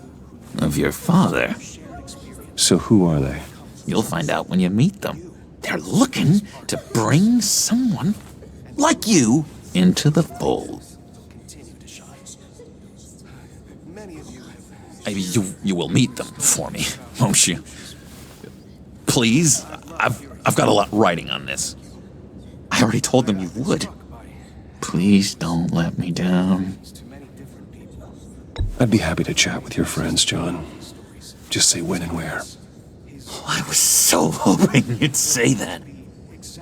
Of your father. So who are they? You'll find out when you meet them. They're looking to bring someone like you into the fold. You will meet them for me, won't you? Please? I've got a lot riding on this. I already told them you would. Please don't let me down. I'd be happy to chat with your friends, John. Just say when and where. Oh, I was so hoping you'd say that.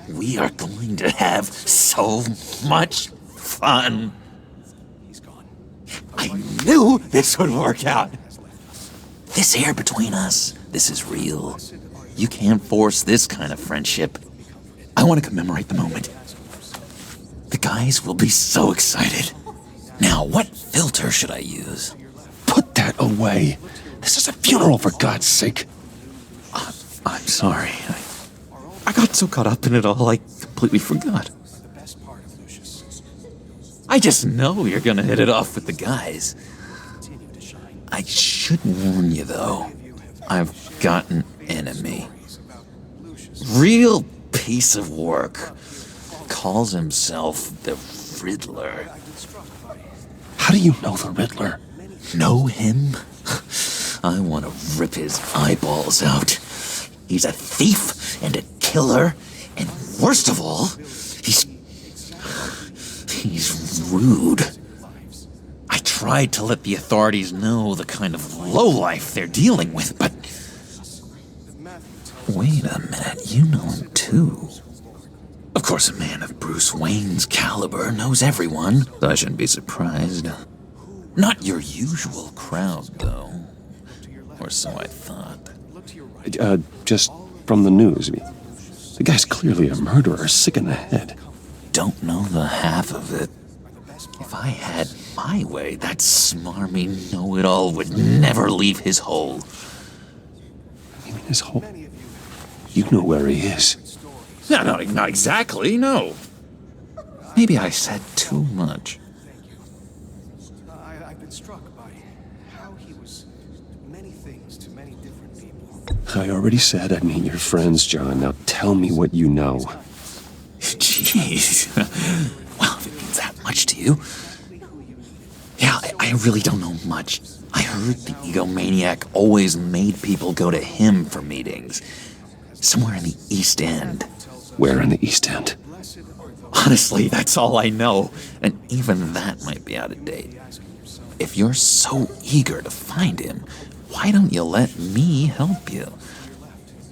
We are going to have so much fun. I knew this would work out. This air between us, this is real. You can't force this kind of friendship. I want to commemorate the moment. The guys will be so excited. Now, what filter should I use? Put that away. This is a funeral, for God's sake. I'm sorry. I got so caught up in it all, I completely forgot. I just know you're gonna hit it off with the guys. I should warn you, though. I've got an enemy. Real piece of work. Calls himself the Riddler. How do you know the Riddler? Know him? I want to rip his eyeballs out. He's a thief and a killer, and worst of all, he's rude. I tried to let the authorities know the kind of lowlife they're dealing with, but Wait a minute, you know him too. Of course, a man of Bruce Wayne's caliber knows everyone. I shouldn't be surprised. Not your usual crowd, though. Or so I thought. Just from the news. The guy's clearly a murderer, sick in the head. Don't know the half of it. If I had my way, that smarmy know-it-all would never leave his hole. You mean his hole? You know where he is. No, not exactly, no. Maybe I said too much. I've been struck by how he was many things to many different people. I already said I'd meet your friends, John. Now tell me what you know. Jeez. Well, if it means that much to you. Yeah, I really don't know much. I heard the egomaniac always made people go to him for meetings. Somewhere in the East End. Where in the East End? Honestly, that's all I know. And even that might be out of date. If you're so eager to find him, why don't you let me help you?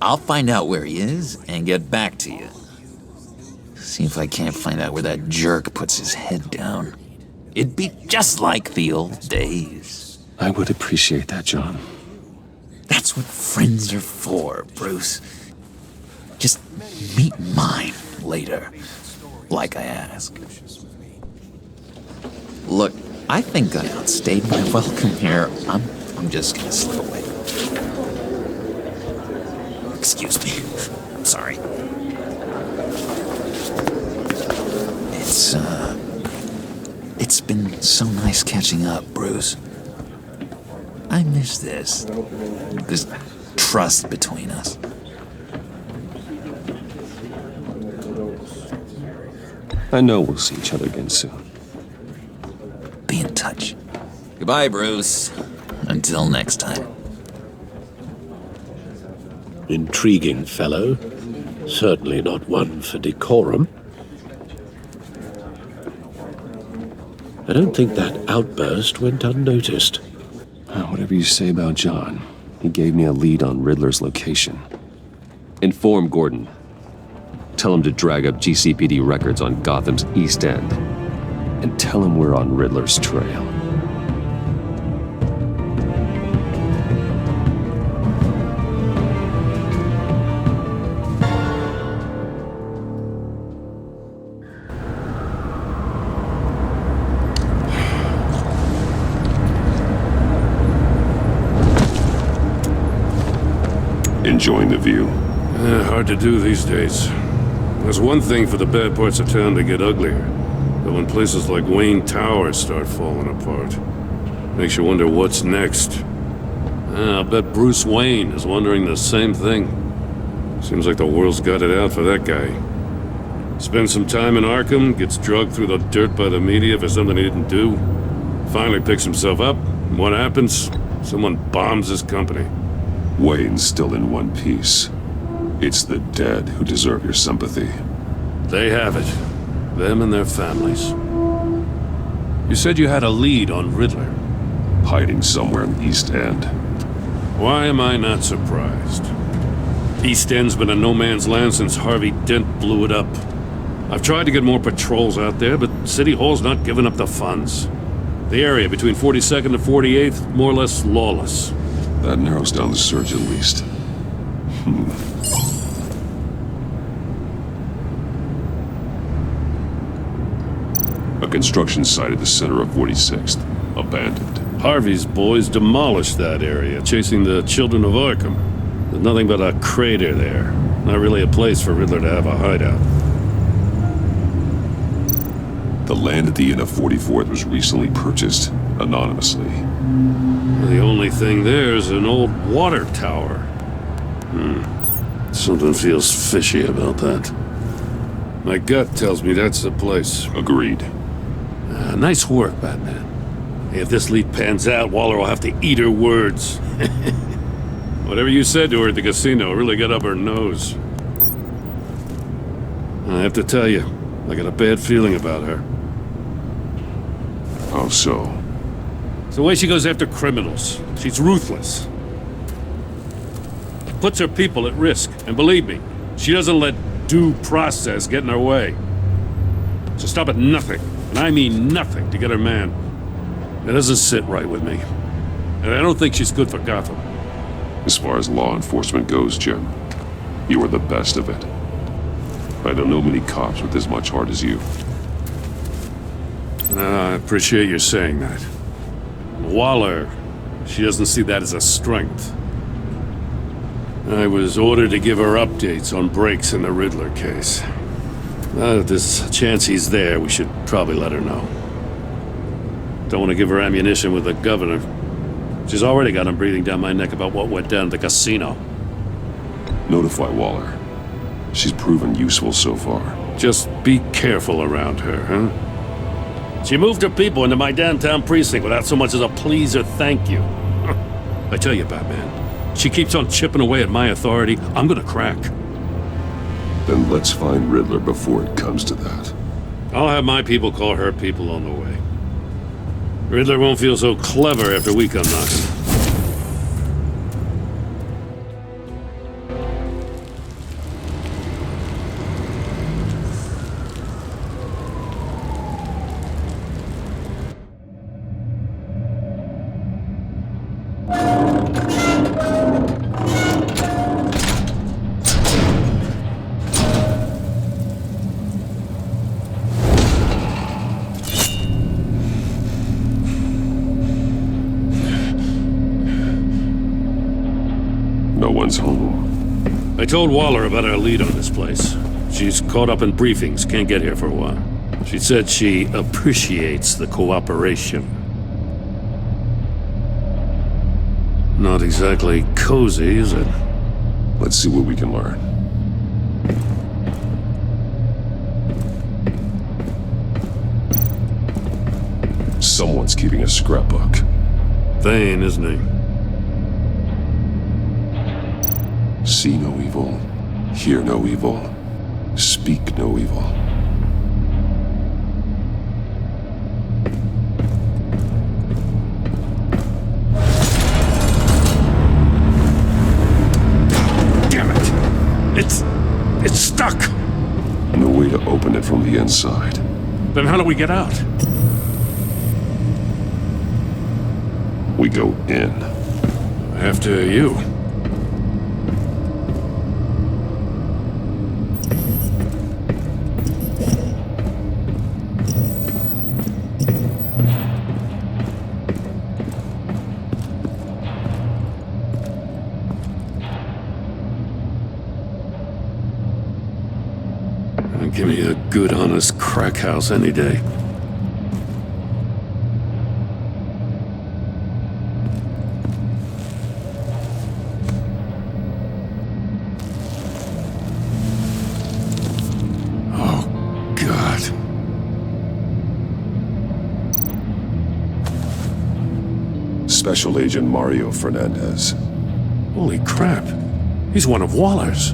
I'll find out where he is and get back to you. See if I can't find out where that jerk puts his head down. It'd be just like the old days. I would appreciate that, John. That's what friends are for, Bruce. Just meet mine later, like I asked. Look, I think I outstayed my welcome here. I'm just gonna slip away. Excuse me. I'm sorry. It's been so nice catching up, Bruce. I miss this trust between us. I know we'll see each other again soon. Be in touch. Goodbye, Bruce. Until next time. Intriguing fellow. Certainly not one for decorum. I don't think that outburst went unnoticed. Whatever you say about John, he gave me a lead on Riddler's location. Inform Gordon. Tell him to drag up GCPD records on Gotham's East End. And tell him we're on Riddler's trail. Enjoying the view? Hard to do these days. There's one thing for the bad parts of town to get uglier, but when places like Wayne Tower start falling apart, makes you wonder what's next. I'll bet Bruce Wayne is wondering the same thing. Seems like the world's got it out for that guy. Spends some time in Arkham, gets drugged through the dirt by the media for something he didn't do. Finally picks himself up, and what happens? Someone bombs his company. Wayne's still in one piece. It's the dead who deserve your sympathy. They have it. Them and their families. You said you had a lead on Riddler. Hiding somewhere in the East End. Why am I not surprised? East End's been a no-man's land since Harvey Dent blew it up. I've tried to get more patrols out there, but City Hall's not giving up the funds. The area between 42nd and 48th, more or less lawless. That narrows down the search at least. A construction site at the center of 46th. Abandoned. Harvey's boys demolished that area, chasing the children of Arkham. There's nothing but a crater there. Not really a place for Riddler to have a hideout. The land at the end of 44th was recently purchased anonymously. The only thing there is an old water tower. Something feels fishy about that. My gut tells me that's the place. Agreed. Nice work, Batman. Hey, if this lead pans out, Waller will have to eat her words. Whatever you said to her at the casino really got up her nose. I have to tell you, I got a bad feeling about her. How so? It's the way she goes after criminals. She's ruthless. puts her people at risk. And believe me, she doesn't let due process get in her way. So stop at nothing, and I mean nothing, to get her man. It doesn't sit right with me. And I don't think she's good for Gotham. As far as law enforcement goes, Jim, you are the best of it. I don't know many cops with as much heart as you. I appreciate you saying that. Waller, she doesn't see that as a strength. I was ordered to give her updates on breaks in the Riddler case. If there's a chance he's there, we should probably let her know. Don't want to give her ammunition with the governor. She's already got him breathing down my neck about what went down at the casino. Notify Waller. She's proven useful so far. Just be careful around her, huh? She moved her people into my downtown precinct without so much as a please or thank you. I tell you, Batman, she keeps on chipping away at my authority. I'm gonna crack. Then let's find Riddler before it comes to that. I'll have my people call her people on the way. Riddler won't feel so clever after we come knocking. Home. I told Waller about our lead on this place. She's caught up in briefings, can't get here for a while. She said she appreciates the cooperation. Not exactly cozy, is it? Let's see what we can learn. Someone's keeping a scrapbook. Vane, isn't he? See no evil, hear no evil, speak no evil. Damn it! It's stuck! No way to open it from the inside. Then how do we get out? We go in. After you. Give me a good, honest crack house any day. Oh, God. Special Agent Mario Fernandez. Holy crap. He's one of Waller's.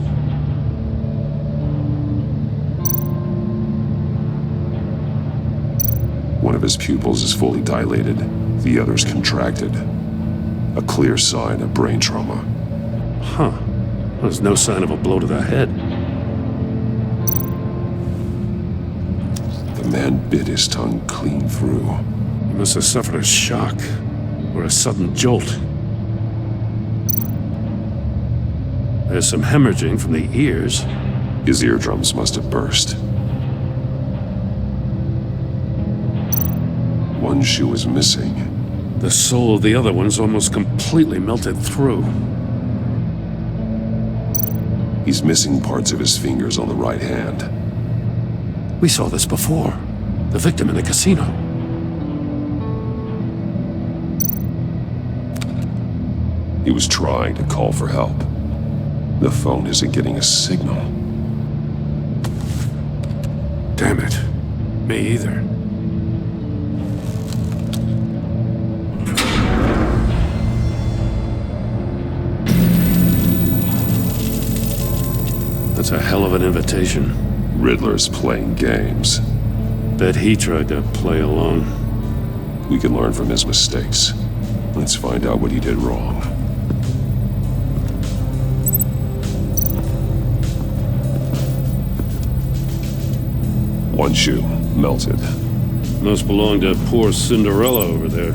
One of his pupils is fully dilated, the other's contracted. A clear sign of brain trauma. Huh. There's no sign of a blow to the head. The man bit his tongue clean through. He must have suffered a shock, or a sudden jolt. There's some hemorrhaging from the ears. His eardrums must have burst. One shoe is missing. The sole of the other one's almost completely melted through. He's missing parts of his fingers on the right hand. We saw this before. The victim in the casino. He was trying to call for help. The phone isn't getting a signal. Damn it. Me either. That's a hell of an invitation. Riddler's playing games. Bet he tried to play along. We can learn from his mistakes. Let's find out what he did wrong. One shoe, melted. Must belong to poor Cinderella over there.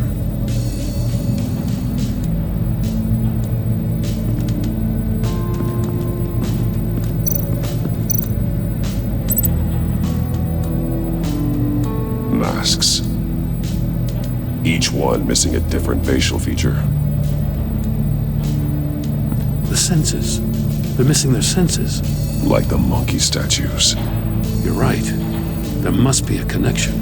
Masks. Each one missing a different facial feature. The senses. They're missing their senses. Like the monkey statues. You're right. There must be a connection.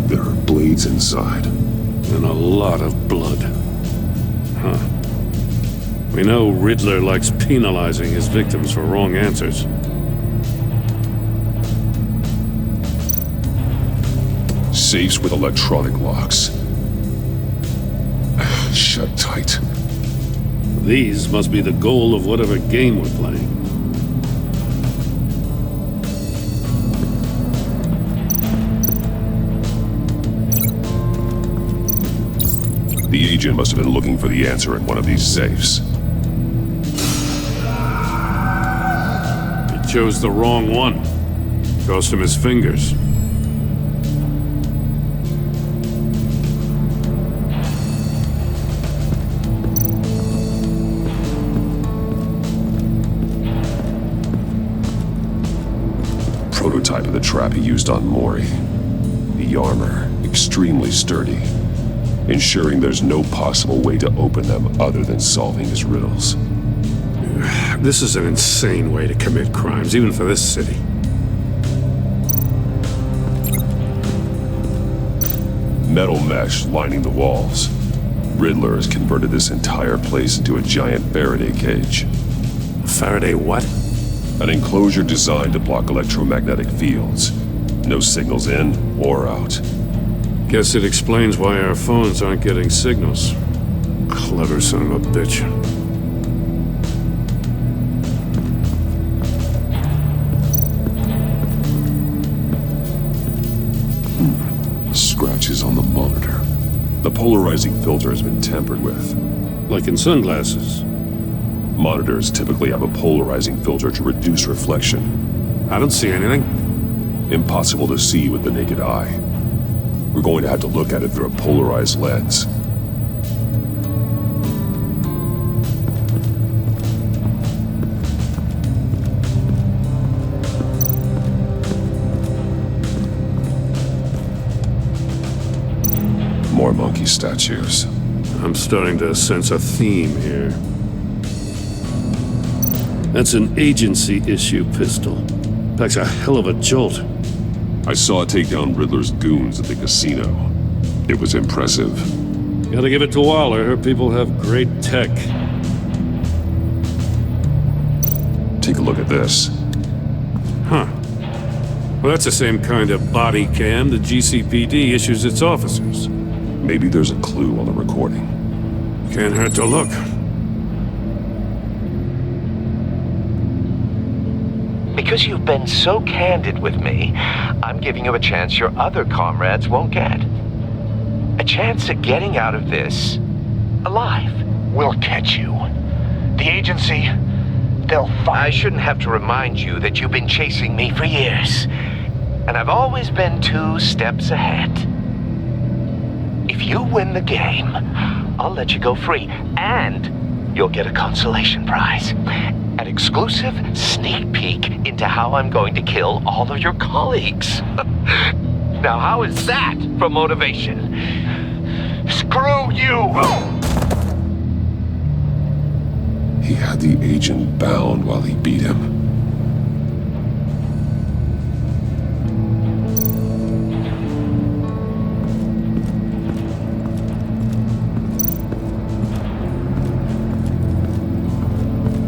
There are blades inside. And a lot of blood. Huh. We know Riddler likes penalizing his victims for wrong answers. Safes with electronic locks. Shut tight. These must be the goal of whatever game we're playing. The agent must have been looking for the answer in one of these safes. He chose the wrong one. Cost him his fingers. Prototype of the trap he used on Mori. The armor, extremely sturdy, ensuring there's no possible way to open them other than solving his riddles. This is an insane way to commit crimes, even for this city. Metal mesh lining the walls. Riddler has converted this entire place into a giant Faraday cage. Faraday what? An enclosure designed to block electromagnetic fields. No signals in or out. Guess it explains why our phones aren't getting signals. Clever son of a bitch. Scratches on the monitor. The polarizing filter has been tampered with. Like in sunglasses. Monitors typically have a polarizing filter to reduce reflection. I don't see anything. Impossible to see with the naked eye. We're going to have to look at it through a polarized lens. More monkey statues. I'm starting to sense a theme here. That's an agency-issue pistol. Packs a hell of a jolt. I saw it take down Riddler's goons at the casino. It was impressive. Gotta give it to Waller. Her people have great tech. Take a look at this. Huh. Well, that's the same kind of body cam the GCPD issues its officers. Maybe there's a clue on the recording. Can't hurt to look. Because you've been so candid with me, I'm giving you a chance your other comrades won't get. A chance at getting out of this alive. We'll catch you. The agency, they'll find... I shouldn't have to remind you that you've been chasing me for years. And I've always been 2 steps ahead. If you win the game, I'll let you go free. And you'll get a consolation prize. An exclusive sneak peek into how I'm going to kill all of your colleagues. Now, how is that for motivation? Screw you! He had the agent bound while he beat him.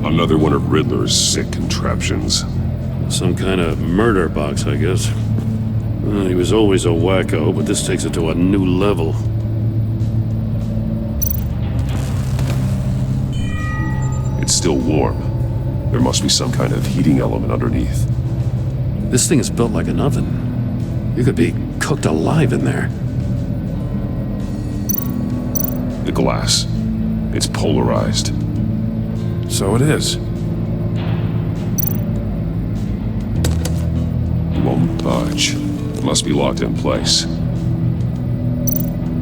Another one of Riddler's sick contraptions. Some kind of murder box, I guess. He was always a wacko, but this takes it to a new level. It's still warm. There must be some kind of heating element underneath. This thing is built like an oven. You could be cooked alive in there. The glass. It's polarized. So it is. Budge. Must be locked in place.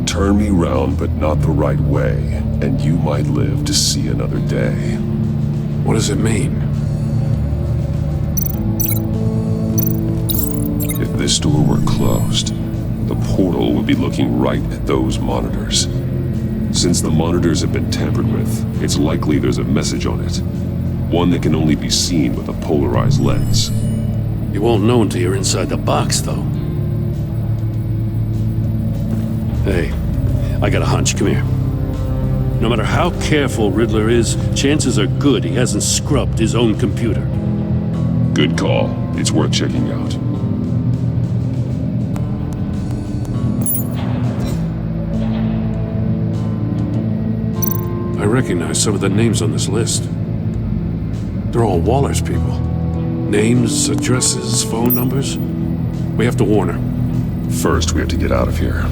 Turn me round, but not the right way, and you might live to see another day. What does it mean? If this door were closed, the portal would be looking right at those monitors. Since the monitors have been tampered with, it's likely there's a message on it. One that can only be seen with a polarized lens. You won't know until you're inside the box, though. Hey, I got a hunch. Come here. No matter how careful Riddler is, chances are good he hasn't scrubbed his own computer. Good call. It's worth checking out. I recognize some of the names on this list. They're all Waller's people. Names, addresses, phone numbers. We have to warn her. First, we have to get out of here.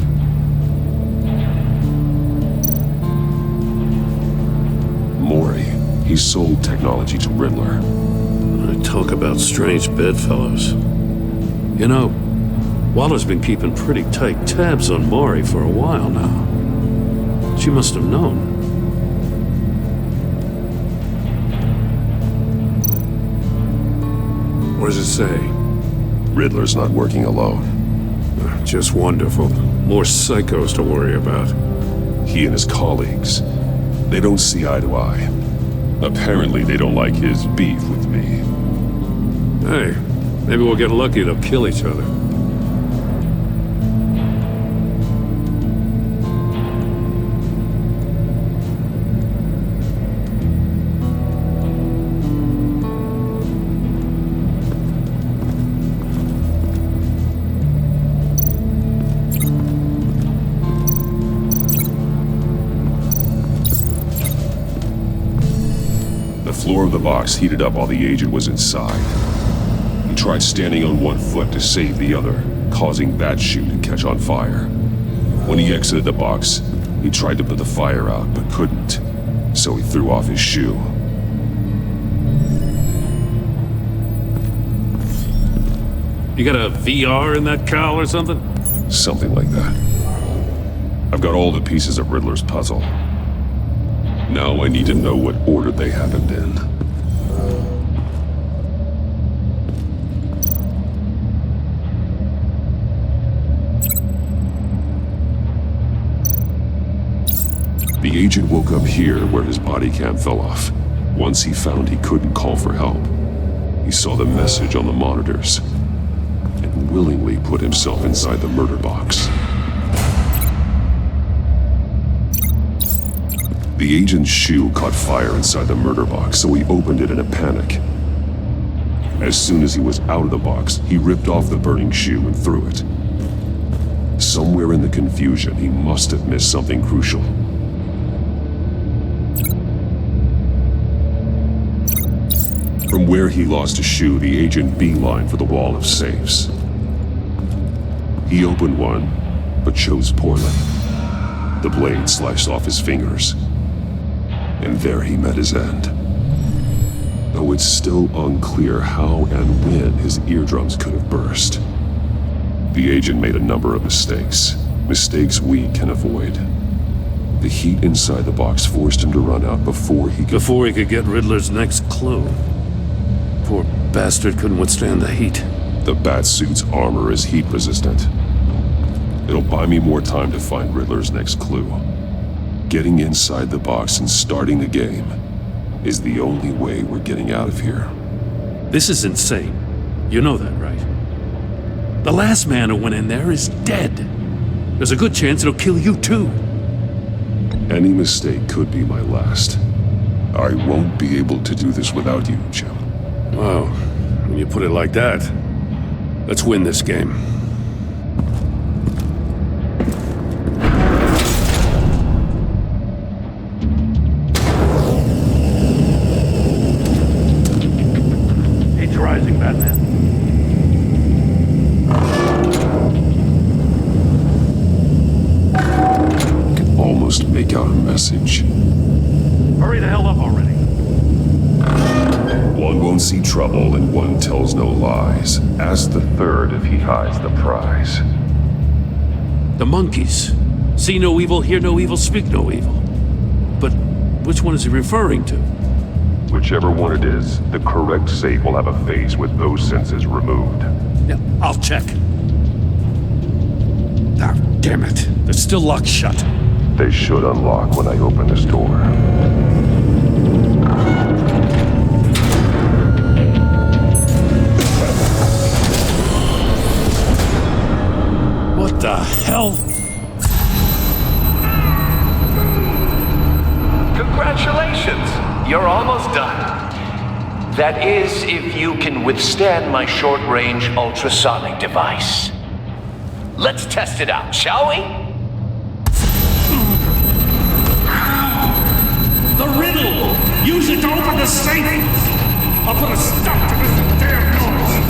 Mori, he sold technology to Riddler. Talk about strange bedfellows. You know, Waller's been keeping pretty tight tabs on Mori for a while now. She must have known. What does it say? Riddler's not working alone. Just wonderful. More psychos to worry about. He and his colleagues, they don't see eye to eye. Apparently they don't like his beef with me. Hey, maybe we'll get lucky to kill each other. The floor of the box heated up while the agent was inside. He tried standing on one foot to save the other, causing that shoe to catch on fire. When he exited the box, he tried to put the fire out, but couldn't, so he threw off his shoe. You got a VR in that cowl or something? Something like that. I've got all the pieces of Riddler's puzzle. Now I need to know what order they happened in. The agent woke up here where his body cam fell off. Once he found he couldn't call for help, he saw the message on the monitors and willingly put himself inside the murder box. The agent's shoe caught fire inside the murder box, so he opened it in a panic. As soon as he was out of the box, he ripped off the burning shoe and threw it. Somewhere in the confusion, he must have missed something crucial. From where he lost a shoe, the agent beelined for the wall of safes. He opened one, but chose poorly. The blade sliced off his fingers. And there he met his end. Though it's still unclear how and when his eardrums could have burst. The agent made a number of mistakes. Mistakes we can avoid. The heat inside the box forced him to run out before he could get Riddler's next clue. Poor bastard couldn't withstand the heat. The Batsuit's armor is heat resistant. It'll buy me more time to find Riddler's next clue. Getting inside the box and starting the game is the only way we're getting out of here. This is insane. You know that, right? The last man who went in there is dead. There's a good chance it'll kill you too. Any mistake could be my last. I won't be able to do this without you, Jim. Wow, when you put it like that, let's win this game. Heat's rising, Batman. I can almost make out a message. Hurry the hell up already. One won't see trouble and one tells no lies. Ask the third if he hides the prize. The monkeys. See no evil, hear no evil, speak no evil. But which one is he referring to? Whichever one it is, the correct safe will have a face with those senses removed. Yeah, I'll check. Ah, damn it. They're still locked shut. They should unlock when I open this door. What the hell? Congratulations! You're almost done. That is, if you can withstand my short-range ultrasonic device. Let's test it out, shall we? The riddle! Use it to open the safe! I'll put a stop to this damn noise!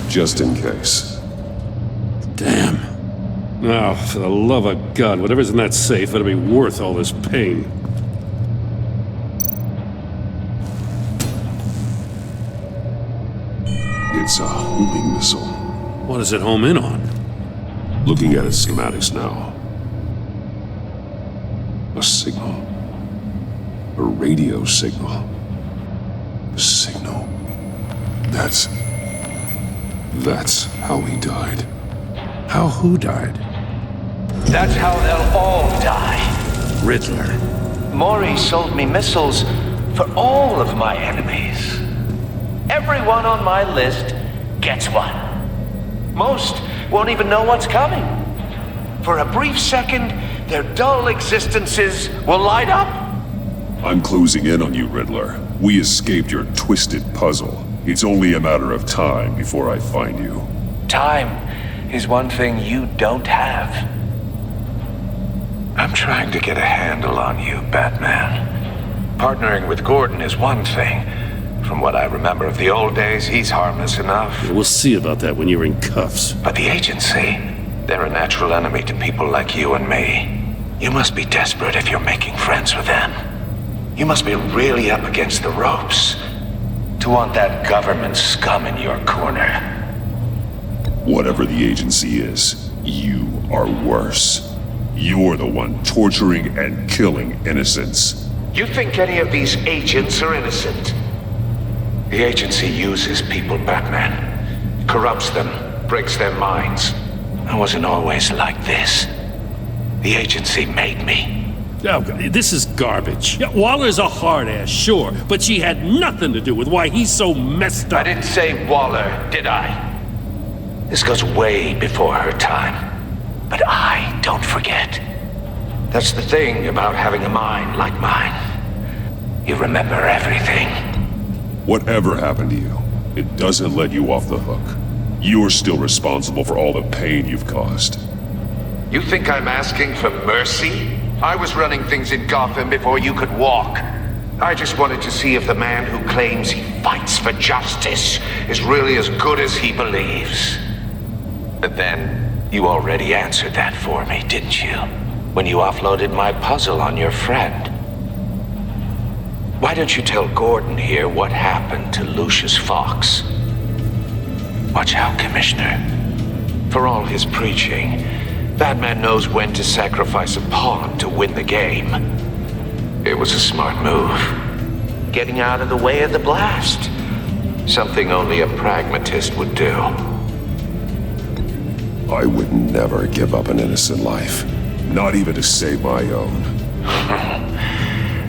Just in case. Damn. Now, for the love of God, whatever's in that safe better be worth all this pain. It's a homing missile. What does it home in on? Looking at its schematics now. A signal. A radio signal. A signal. That's how he died. How who died? That's how they'll all die. Riddler. Maury sold me missiles for all of my enemies. Everyone on my list gets one. Most won't even know what's coming. For a brief second, their dull existences will light up. I'm closing in on you, Riddler. We escaped your twisted puzzle. It's only a matter of time before I find you. Time is one thing you don't have. I'm trying to get a handle on you, Batman. Partnering with Gordon is one thing. From what I remember of the old days, he's harmless enough. We'll see about that when you're in cuffs. But the agency, they're a natural enemy to people like you and me. You must be desperate if you're making friends with them. You must be really up against the ropes to want that government scum in your corner. Whatever the agency is, you are worse. You're the one torturing and killing innocents. You think any of these agents are innocent? The agency uses people, Batman. Corrupts them, breaks their minds. I wasn't always like this. The agency made me. Oh, this is garbage. Yeah, Waller's a hard-ass, sure, but she had nothing to do with why he's so messed up. I didn't say Waller, did I? This goes way before her time. But I don't forget. That's the thing about having a mind like mine. You remember everything. Whatever happened to you, it doesn't let you off the hook. You're still responsible for all the pain you've caused. You think I'm asking for mercy? I was running things in Gotham before you could walk. I just wanted to see if the man who claims he fights for justice is really as good as he believes. But then, you already answered that for me, didn't you? When you offloaded my puzzle on your friend. Why don't you tell Gordon here what happened to Lucius Fox? Watch out, Commissioner. For all his preaching, Batman knows when to sacrifice a pawn to win the game. It was a smart move. Getting out of the way of the blast. Something only a pragmatist would do. I would never give up an innocent life. Not even to save my own.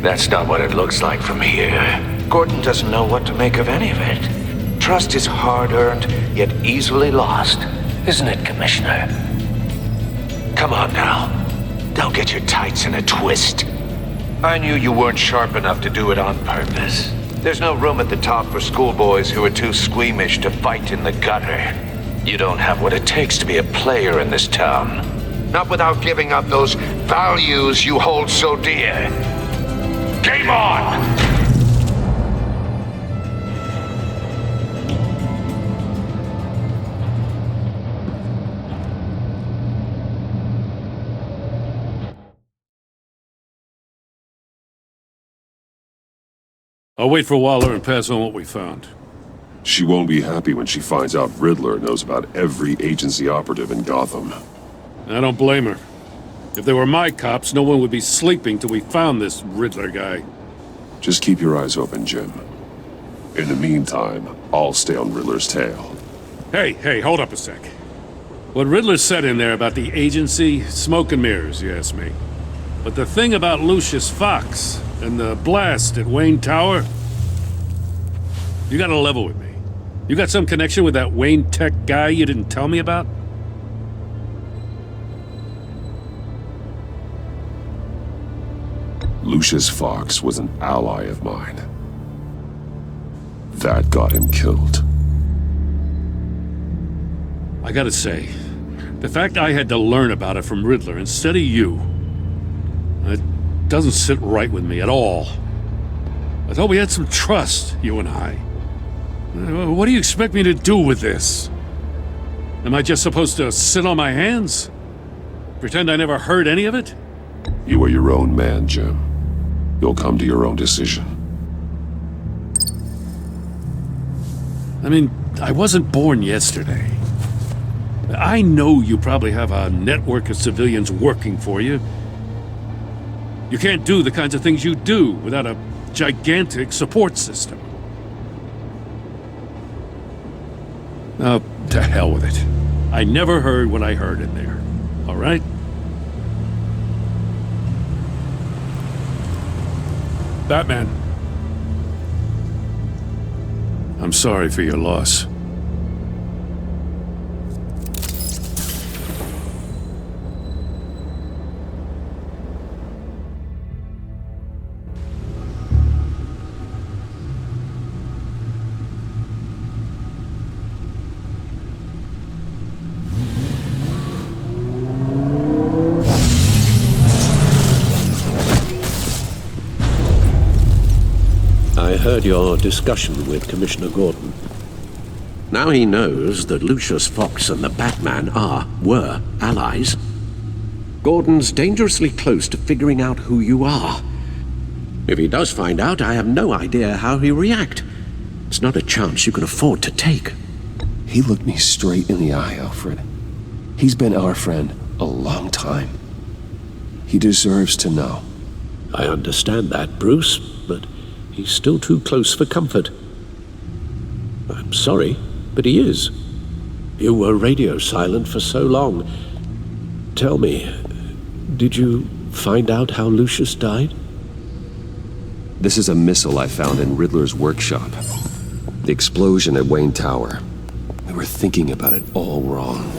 That's not what it looks like from here. Gordon doesn't know what to make of any of it. Trust is hard-earned, yet easily lost. Isn't it, Commissioner? Come on now. Don't get your tights in a twist. I knew you weren't sharp enough to do it on purpose. There's no room at the top for schoolboys who are too squeamish to fight in the gutter. You don't have what it takes to be a player in this town. Not without giving up those values you hold so dear. Game on! I'll wait for Waller and pass on what we found. She won't be happy when she finds out Riddler knows about every agency operative in Gotham. I don't blame her. If they were my cops, no one would be sleeping till we found this Riddler guy. Just keep your eyes open, Jim. In the meantime, I'll stay on Riddler's tail. Hey, hold up a sec. What Riddler said in there about the agency, smoke and mirrors, you ask me. But the thing about Lucius Fox and the blast at Wayne Tower, you gotta level with me. You got some connection with that Wayne Tech guy you didn't tell me about? Lucius Fox was an ally of mine. That got him killed. I gotta say, the fact I had to learn about it from Riddler instead of you, it doesn't sit right with me at all. I thought we had some trust, you and I. What do you expect me to do with this? Am I just supposed to sit on my hands? Pretend I never heard any of it? You are your own man, Jim. You'll come to your own decision. I mean, I wasn't born yesterday. I know you probably have a network of civilians working for you. You can't do the kinds of things you do without a gigantic support system. Oh, to hell with it. I never heard what I heard in there. All right? Batman. I'm sorry for your loss. I heard your discussion with Commissioner Gordon. Now he knows that Lucius Fox and the Batman were allies. Gordon's dangerously close to figuring out who you are. If he does find out, I have no idea how he'll react. It's not a chance you can afford to take. He looked me straight in the eye, Alfred. He's been our friend a long time. He deserves to know. I understand that, Bruce, but he's still too close for comfort. I'm sorry, but he is. You were radio silent for so long. Tell me, did you find out how Lucius died? This is a missile I found in Riddler's workshop. The explosion at Wayne Tower. We were thinking about it all wrong.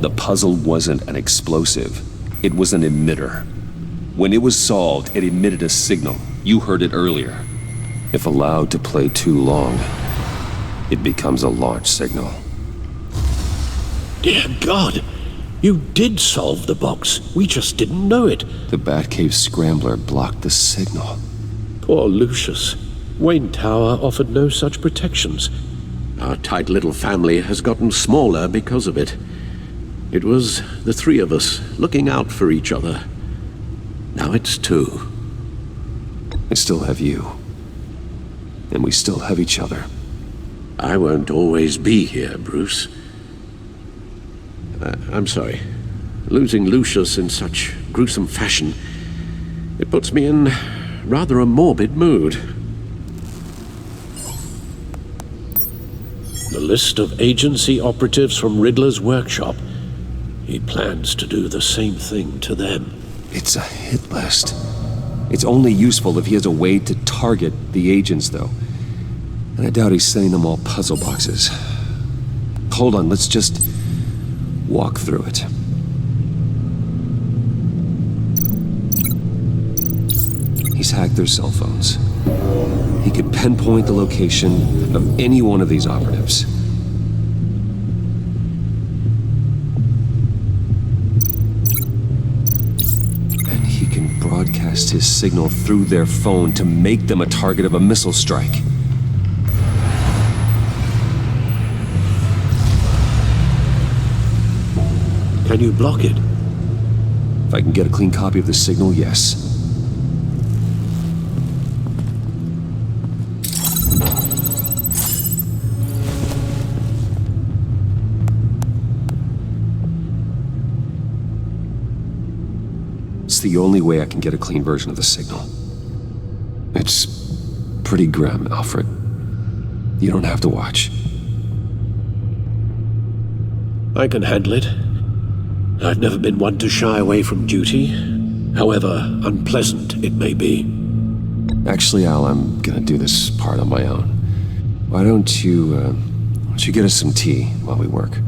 The puzzle wasn't an explosive. It was an emitter. When it was solved, it emitted a signal. You heard it earlier. If allowed to play too long, it becomes a launch signal. Dear God! You did solve the box. We just didn't know it. The Batcave scrambler blocked the signal. Poor Lucius. Wayne Tower offered no such protections. Our tight little family has gotten smaller because of it. It was the three of us looking out for each other. Now it's two. I still have you. And we still have each other. I won't always be here, Bruce. I'm sorry. Losing Lucius in such gruesome fashion, it puts me in rather a morbid mood. The list of agency operatives from Riddler's workshop. He plans to do the same thing to them. It's a hit list. It's only useful if he has a way to target the agents, though. And I doubt he's sending them all puzzle boxes. Hold on, let's just walk through it. He's hacked their cell phones. He could pinpoint the location of any one of these operatives. And he can broadcast his signal through their phone to make them a target of a missile strike. Can you block it? If I can get a clean copy of the signal, yes. It's the only way I can get a clean version of the signal. It's pretty grim, Alfred. You don't have to watch. I can handle it. I've never been one to shy away from duty, however unpleasant it may be. Actually, Al, I'm gonna do this part on my own. Why don't you get us some tea while we work?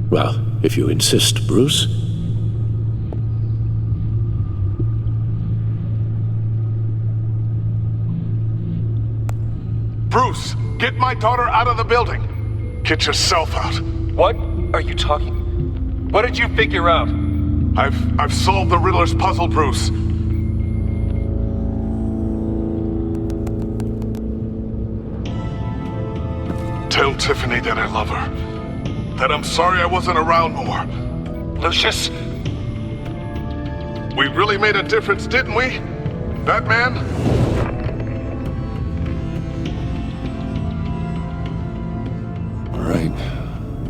Well, if you insist, Bruce. Bruce, get my daughter out of the building. Get yourself out. What are you talking? What did you figure out? I've solved the Riddler's puzzle, Bruce. Tell Tiffany that I love her. That I'm sorry I wasn't around more. Lucius? We really made a difference, didn't we? Batman? All right.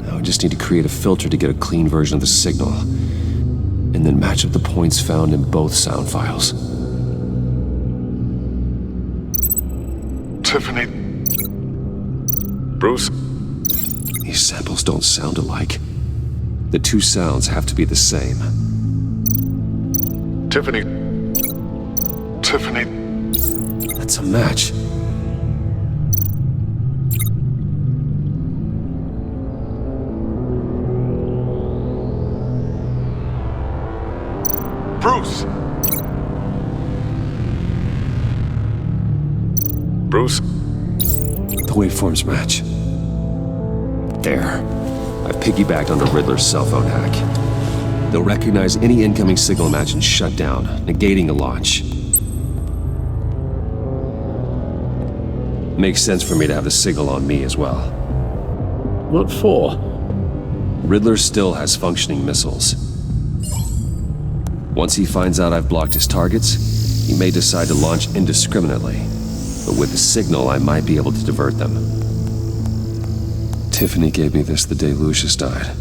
Now I just need to create a filter to get a clean version of the signal. And then match up the points found in both sound files. Tiffany. Bruce? These samples don't sound alike. The two sounds have to be the same. Tiffany. Tiffany. That's a match. Bruce! Bruce? The waveforms match. There. I've piggybacked on the Riddler's cell phone hack. They'll recognize any incoming signal match and shut down, negating a launch. Makes sense for me to have the signal on me as well. What for? Riddler still has functioning missiles. Once he finds out I've blocked his targets, he may decide to launch indiscriminately. But with the signal, I might be able to divert them. Tiffany gave me this the day Lucius died.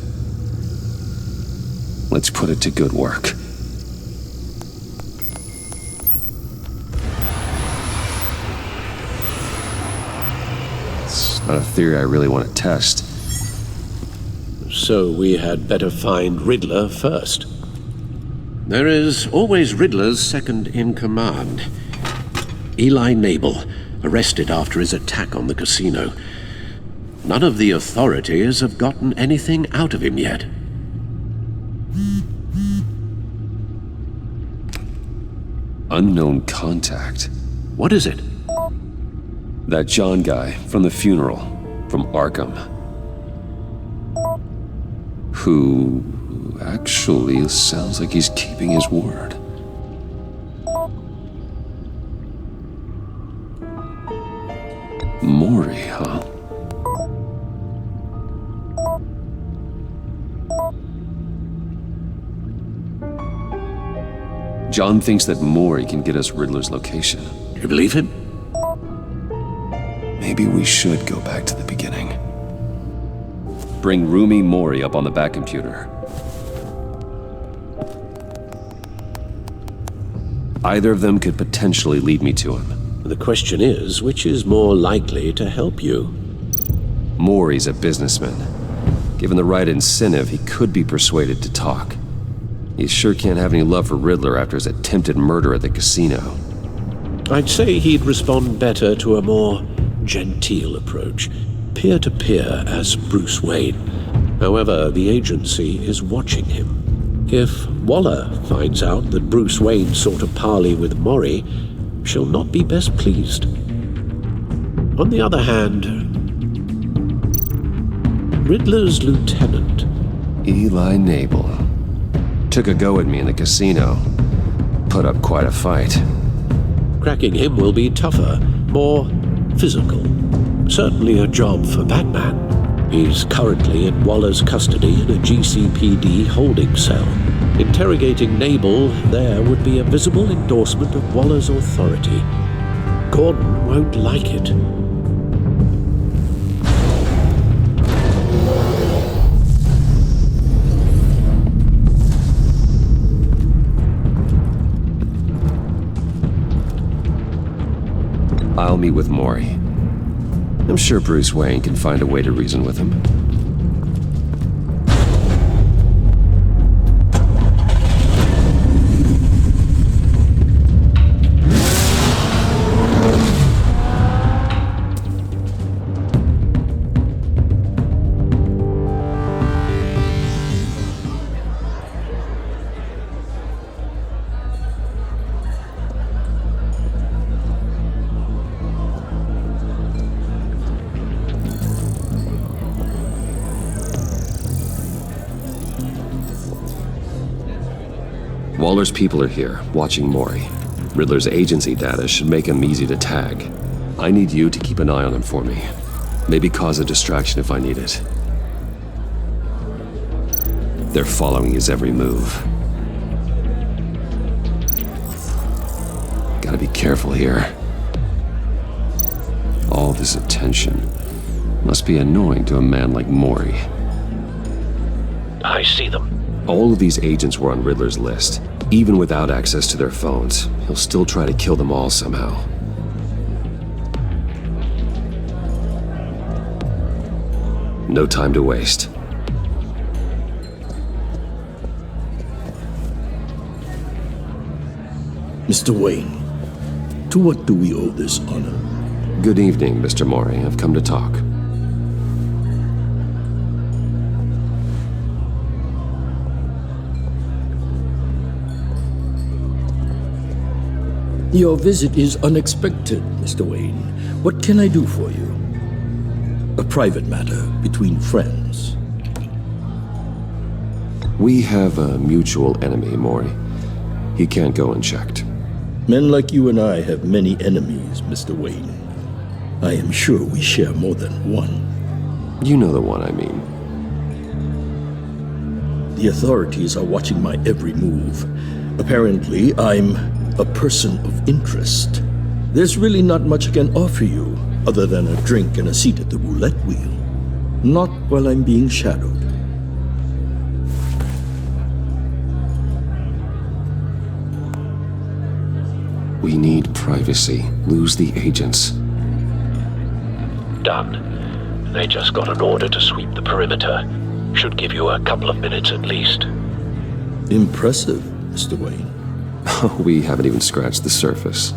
Let's put it to good work. It's not a theory I really want to test. So we had better find Riddler first. There is always Riddler's second in command. Eli Nabel, arrested after his attack on the casino. None of the authorities have gotten anything out of him yet. Unknown contact. What is it? That John guy from the funeral, from Arkham. Who actually sounds like he's keeping his word. Maury, huh? John thinks that Maury can get us Riddler's location. You believe him? Maybe we should go back to the beginning. Bring Rumi Maury up on the back computer. Either of them could potentially lead me to him. The question is, which is more likely to help you? Maury's a businessman. Given the right incentive, he could be persuaded to talk. He sure can't have any love for Riddler after his attempted murder at the casino. I'd say he'd respond better to a more genteel approach, peer-to-peer as Bruce Wayne. However, the agency is watching him. If Waller finds out that Bruce Wayne sought a parley with Maury, she'll not be best pleased. On the other hand, Riddler's lieutenant, Eli Nabel, took a go at me in the casino. Put up quite a fight. Cracking him will be tougher, more physical. Certainly a job for Batman. He's currently in Waller's custody in a GCPD holding cell. Interrogating Nabel there would be a visible endorsement of Waller's authority. Gordon won't like it. I'll meet with Maury. I'm sure Bruce Wayne can find a way to reason with him. Waller's people are here, watching Maury. Riddler's agency data should make him easy to tag. I need you to keep an eye on him for me. Maybe cause a distraction if I need it. They're following his every move. Gotta be careful here. All this attention must be annoying to a man like Maury. I see them. All of these agents were on Riddler's list. Even without access to their phones, he'll still try to kill them all somehow. No time to waste. Mr. Wayne, to what do we owe this honor? Good evening, Mr. Maury. I've come to talk. Your visit is unexpected, Mr. Wayne. What can I do for you? A private matter between friends. We have a mutual enemy, Maury. He can't go unchecked. Men like you and I have many enemies, Mr. Wayne. I am sure we share more than one. You know the one I mean. The authorities are watching my every move. Apparently, I'm a person of interest. There's really not much I can offer you, other than a drink and a seat at the roulette wheel. Not while I'm being shadowed. We need privacy. Lose the agents. Done. They just got an order to sweep the perimeter. Should give you a couple of minutes at least. Impressive, Mr. Wayne. We haven't even scratched the surface.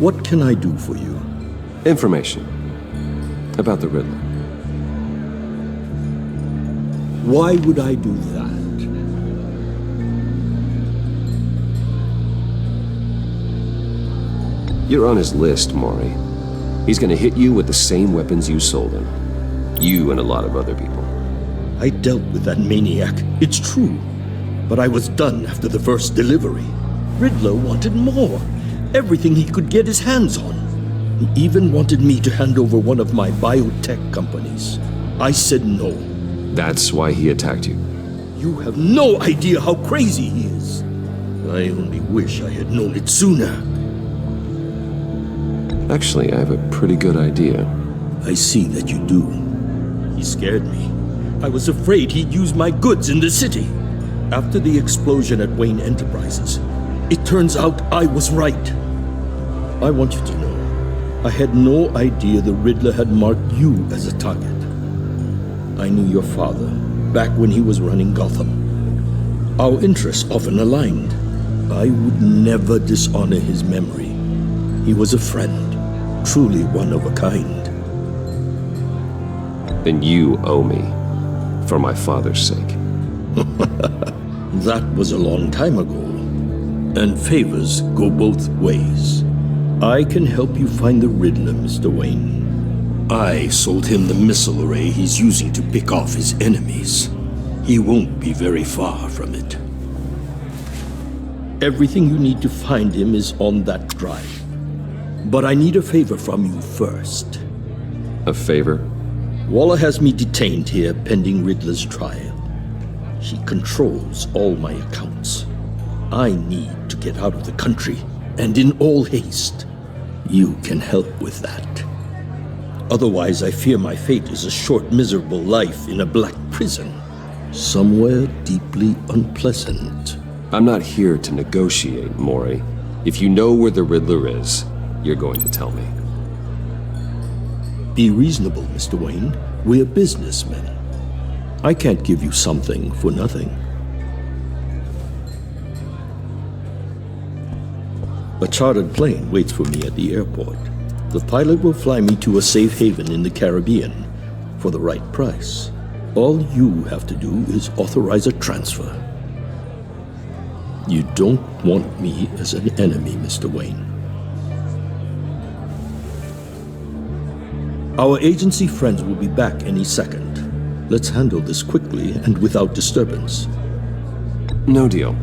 What can I do for you? Information about the Riddler. Why would I do that? You're on his list, Maury. He's gonna hit you with the same weapons you sold him. You and a lot of other people. I dealt with that maniac, it's true. But I was done after the first delivery. Riddler wanted more. Everything he could get his hands on. He even wanted me to hand over one of my biotech companies. I said no. That's why he attacked you. You have no idea how crazy he is. I only wish I had known it sooner. Actually, I have a pretty good idea. I see that you do. He scared me. I was afraid he'd use my goods in the city. After the explosion at Wayne Enterprises, it turns out I was right. I want you to know, I had no idea the Riddler had marked you as a target. I knew your father back when he was running Gotham. Our interests often aligned. I would never dishonor his memory. He was a friend, truly one of a kind. Then you owe me, for my father's sake. That was a long time ago, and favors go both ways. I can help you find the Riddler, Mr. Wayne. I sold him the missile array he's using to pick off his enemies. He won't be very far from it. Everything you need to find him is on that drive. But I need a favor from you first. A favor? Waller has me detained here pending Riddler's trial. She controls all my accounts. I need to get out of the country, and in all haste. You can help with that. Otherwise, I fear my fate is a short, miserable life in a black prison. Somewhere deeply unpleasant. I'm not here to negotiate, Maury. If you know where the Riddler is, you're going to tell me. Be reasonable, Mr. Wayne. We're businessmen. I can't give you something for nothing. A chartered plane waits for me at the airport. The pilot will fly me to a safe haven in the Caribbean for the right price. All you have to do is authorize a transfer. You don't want me as an enemy, Mr. Wayne. Our agency friends will be back any second. Let's handle this quickly and without disturbance. No deal.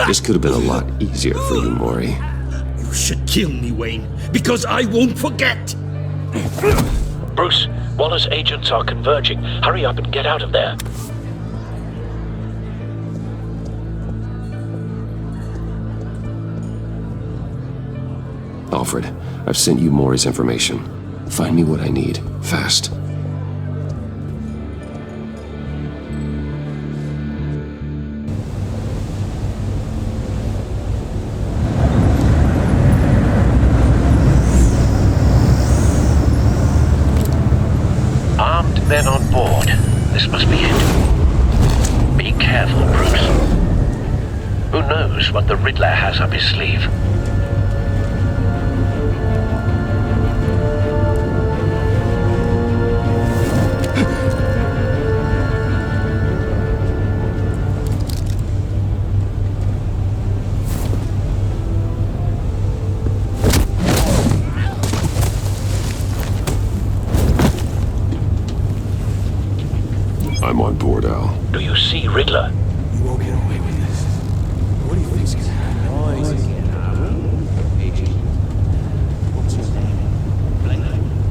This could have been a lot easier for you, Maury. You should kill me, Wayne, because I won't forget! Bruce, Waller's agents are converging. Hurry up and get out of there. Alfred, I've sent you Maury's information. Find me what I need, fast. Armed men on board. This must be it. Be careful, Bruce. Who knows what the Riddler has up his sleeve? I'm on board, Al. Do you see Riddler? You won't get away with this. What do you think's gonna happen?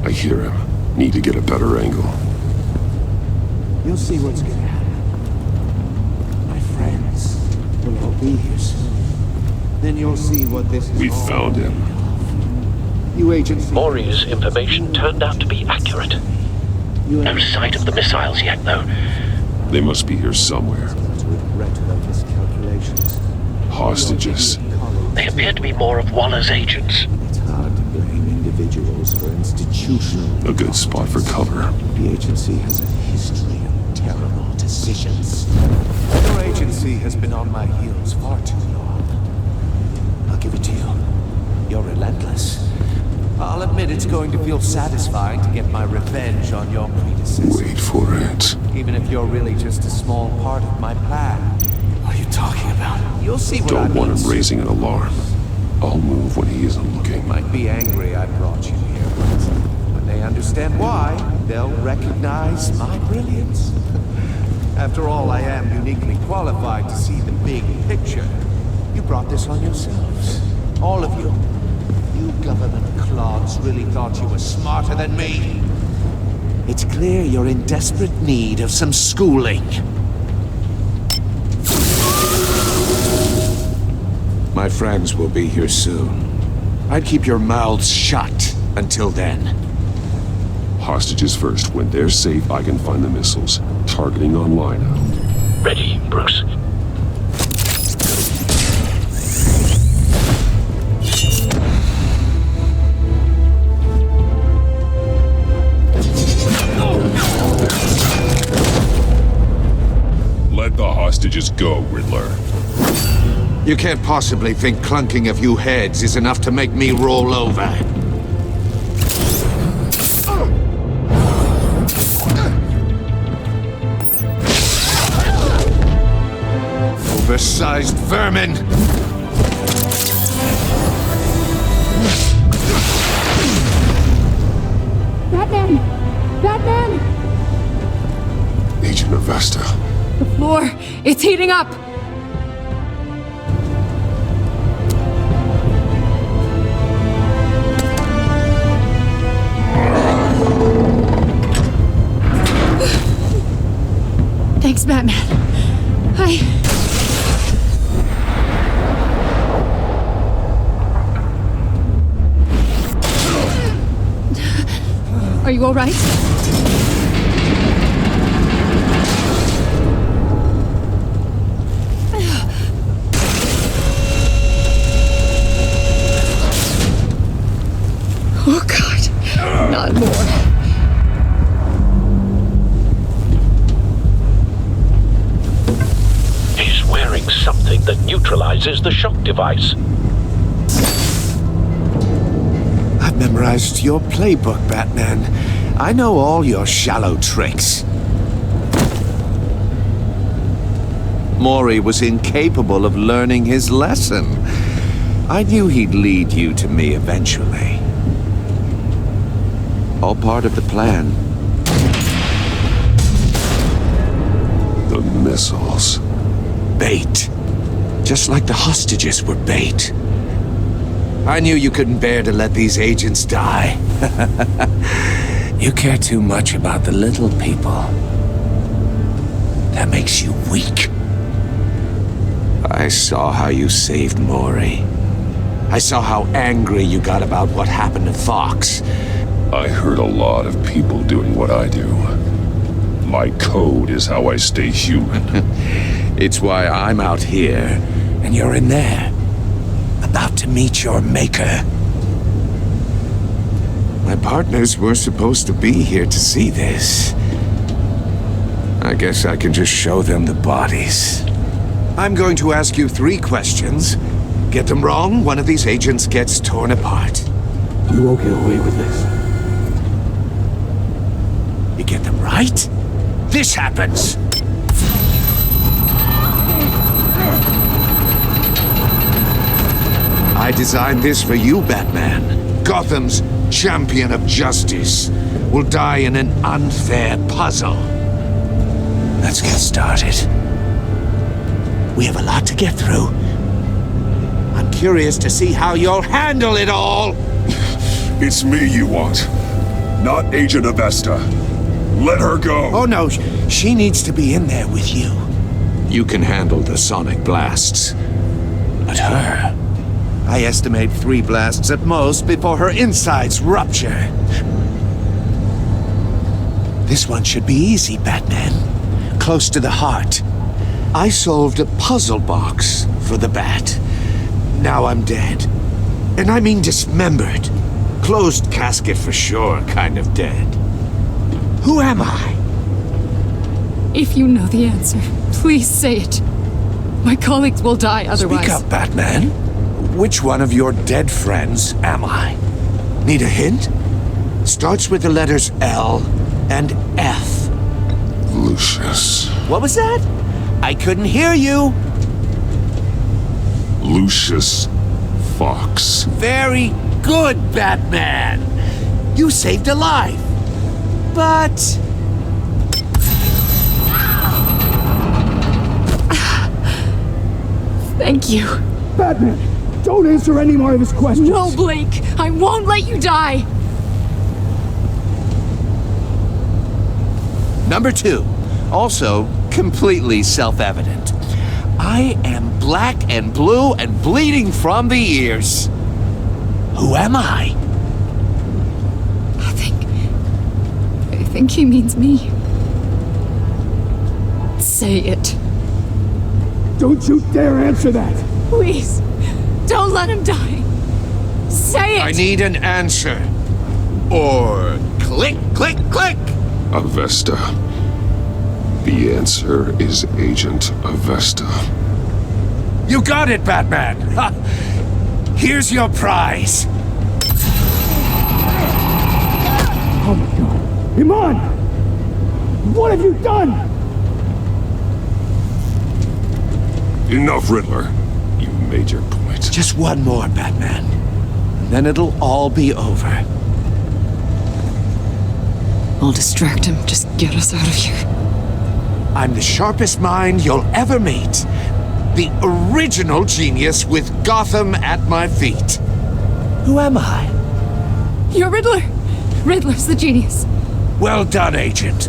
I hear him. Need to get a better angle. You'll see what's gonna happen. My friends will all be here soon. Then you'll see what this is. We found him. You agents. Maury's information turned out to be accurate. No sight of the missiles yet, though. They must be here somewhere. Hostages. They appear to be more of Waller's agents. It's hard to blame individuals for institutional. A good spot for cover. The agency has a history of terrible decisions. Your agency has been on my heels far too long. I'll give it to you. You're relentless. I'll admit it's going to feel satisfying to get my revenge on your predecessor. Wait for it. Even if you're really just a small part of my plan. What are you talking about? You'll see what Don't want him raising an alarm. I'll move when he isn't looking. Might be angry I brought you here, but when they understand why, they'll recognize my brilliance. After all, I am uniquely qualified to see the big picture. You brought this on yourselves. All of you. You government clods really thought you were smarter than me. It's clear you're in desperate need of some schooling. My friends will be here soon. I'd keep your mouths shut until then. Hostages first. When they're safe, I can find the missiles. Targeting online now. Ready, Bruce. hostages go, Riddler. You can't possibly think clunking a few heads is enough to make me roll over. Oversized vermin! Batman! Batman! Agent Avesta. The floor, it's heating up! Thanks, Batman. Are you all right? Oh, God. Not more. He's wearing something that neutralizes the shock device. I've memorized your playbook, Batman. I know all your shallow tricks. Mori was incapable of learning his lesson. I knew he'd lead you to me eventually. All part of the plan. The missiles. Bait. Just like the hostages were bait. I knew you couldn't bear to let these agents die. You care too much about the little people. That makes you weak. I saw how you saved Mori. I saw how angry you got about what happened to Fox. I heard a lot of people doing what I do. My code is how I stay human. It's why I'm out here, and you're in there. About to meet your maker. My partners were supposed to be here to see this. I guess I can just show them the bodies. I'm going to ask you 3 questions. Get them wrong, one of these agents gets torn apart. You won't get away with this. You get them right, this happens. I designed this for you, Batman. Gotham's champion of justice will die in an unfair puzzle. Let's get started. We have a lot to get through. I'm curious to see how you'll handle it all. It's me you want, not Agent Avesta. Let her go. Oh no, she needs to be in there with you. You can handle the sonic blasts. But her, I estimate 3 blasts at most before her insides rupture. This one should be easy, Batman. Close to the heart. I solved a puzzle box for the Bat. Now I'm dead. And I mean dismembered. Closed casket for sure, kind of dead. Who am I? If you know the answer, please say it. My colleagues will die otherwise. Speak up, Batman. Which one of your dead friends am I? Need a hint? Starts with the letters L and F. Lucius. What was that? I couldn't hear you. Lucius Fox. Very good, Batman. You saved a life. But... Thank you. Batman, don't answer any more of his questions. No, Blake. I won't let you die. Number 2. Also completely self-evident. I am black and blue and bleeding from the ears. Who am I? I think he means me. Say it. Don't you dare answer that! Please, don't let him die. Say it! I need an answer. Or click, click, click! Avesta. The answer is Agent Avesta. You got it, Batman! Ha. Here's your prize! Oh my god. Iman! What have you done? Enough, Riddler. You made your point. Just one more, Batman. And then it'll all be over. I'll distract him. Just get us out of here. I'm the sharpest mind you'll ever meet. The original genius with Gotham at my feet. Who am I? You're Riddler. Riddler's the genius. Well done, Agent.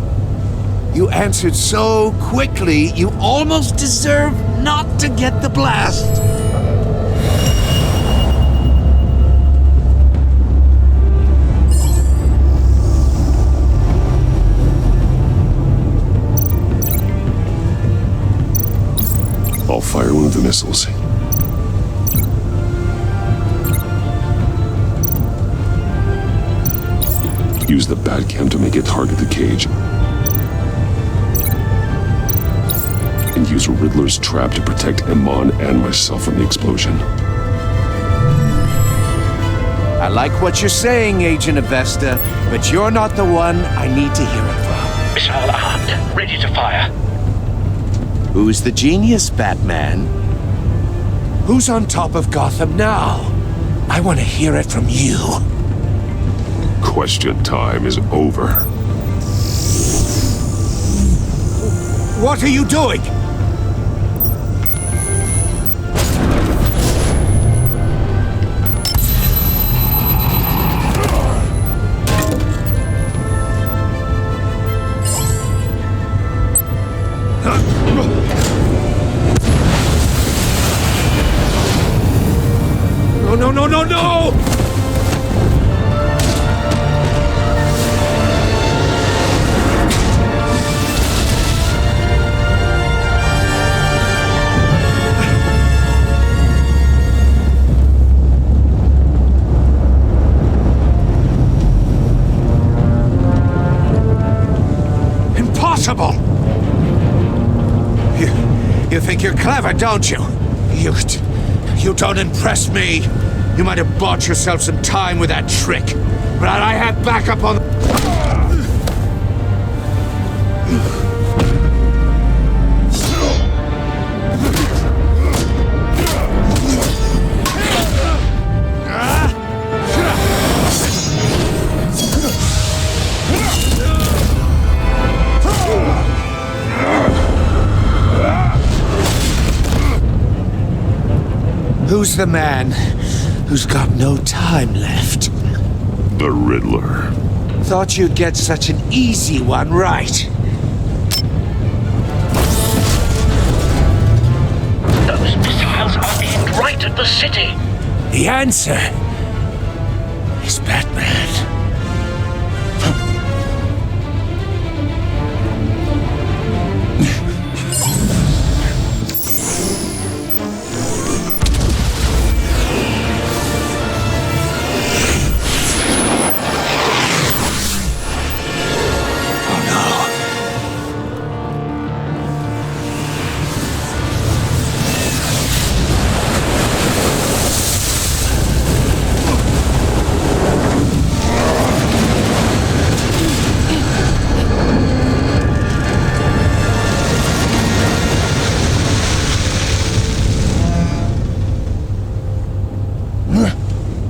You answered so quickly, you almost deserve not to get the blast. I'll fire one of the missiles. Use the Batcam to make it target the cage. And use Riddler's trap to protect Iman and myself from the explosion. I like what you're saying, Agent Avesta, but you're not the one I need to hear it from. Missile armed, ready to fire. Who's the genius, Batman? Who's on top of Gotham now? I want to hear it from you. Question time is over. What are you doing? No, no, no, no! Impossible! You think you're clever, don't you? You don't impress me. You might have bought yourself some time with that trick, but I have backup on... Who's the man who's got no time left? The Riddler. Thought you'd get such an easy one right. Those missiles are aimed right at the city. The answer is Batman.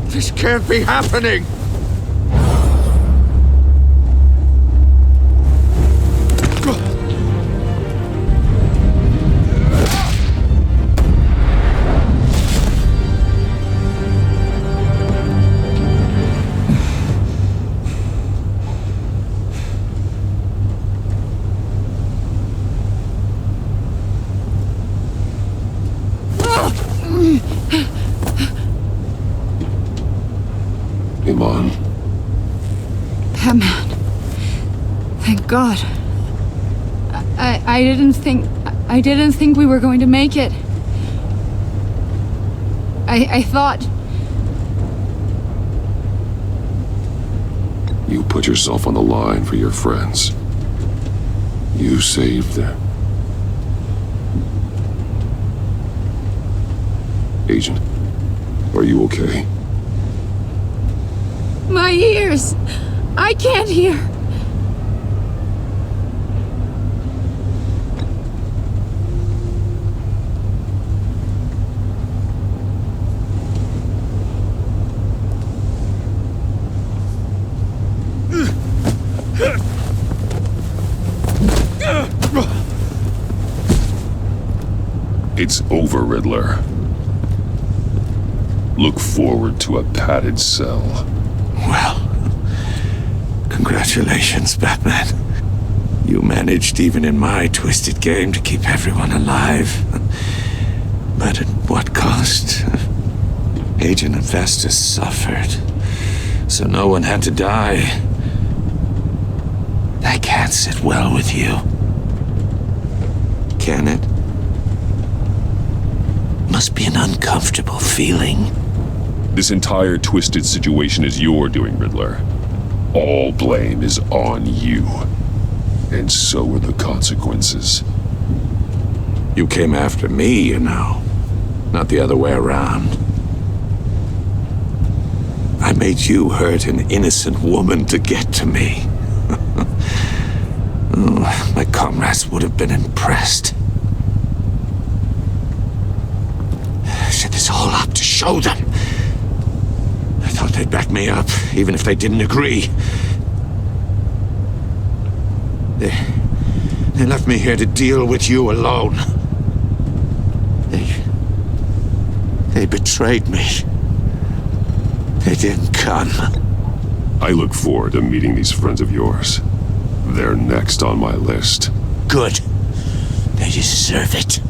This can't be happening! Iman. Batman. Thank God. I didn't think we were going to make it. I thought... You put yourself on the line for your friends. You saved her. Agent, are you okay? My ears! I can't hear! It's over, Riddler. Look forward to a padded cell. Well, congratulations, Batman. You managed, even in my twisted game, to keep everyone alive. But at what cost? Agent Investus suffered, so no one had to die. That can't sit well with you. Can it? Must be an uncomfortable feeling. This entire twisted situation is your doing, Riddler. All blame is on you. And so are the consequences. You came after me, you know. Not the other way around. I made you hurt an innocent woman to get to me. Oh, my comrades would have been impressed. I set this all up to show them. I thought they'd back me up, even if they didn't agree. They left me here to deal with you alone. They betrayed me. They didn't come. I look forward to meeting these friends of yours. They're next on my list. Good. They deserve it.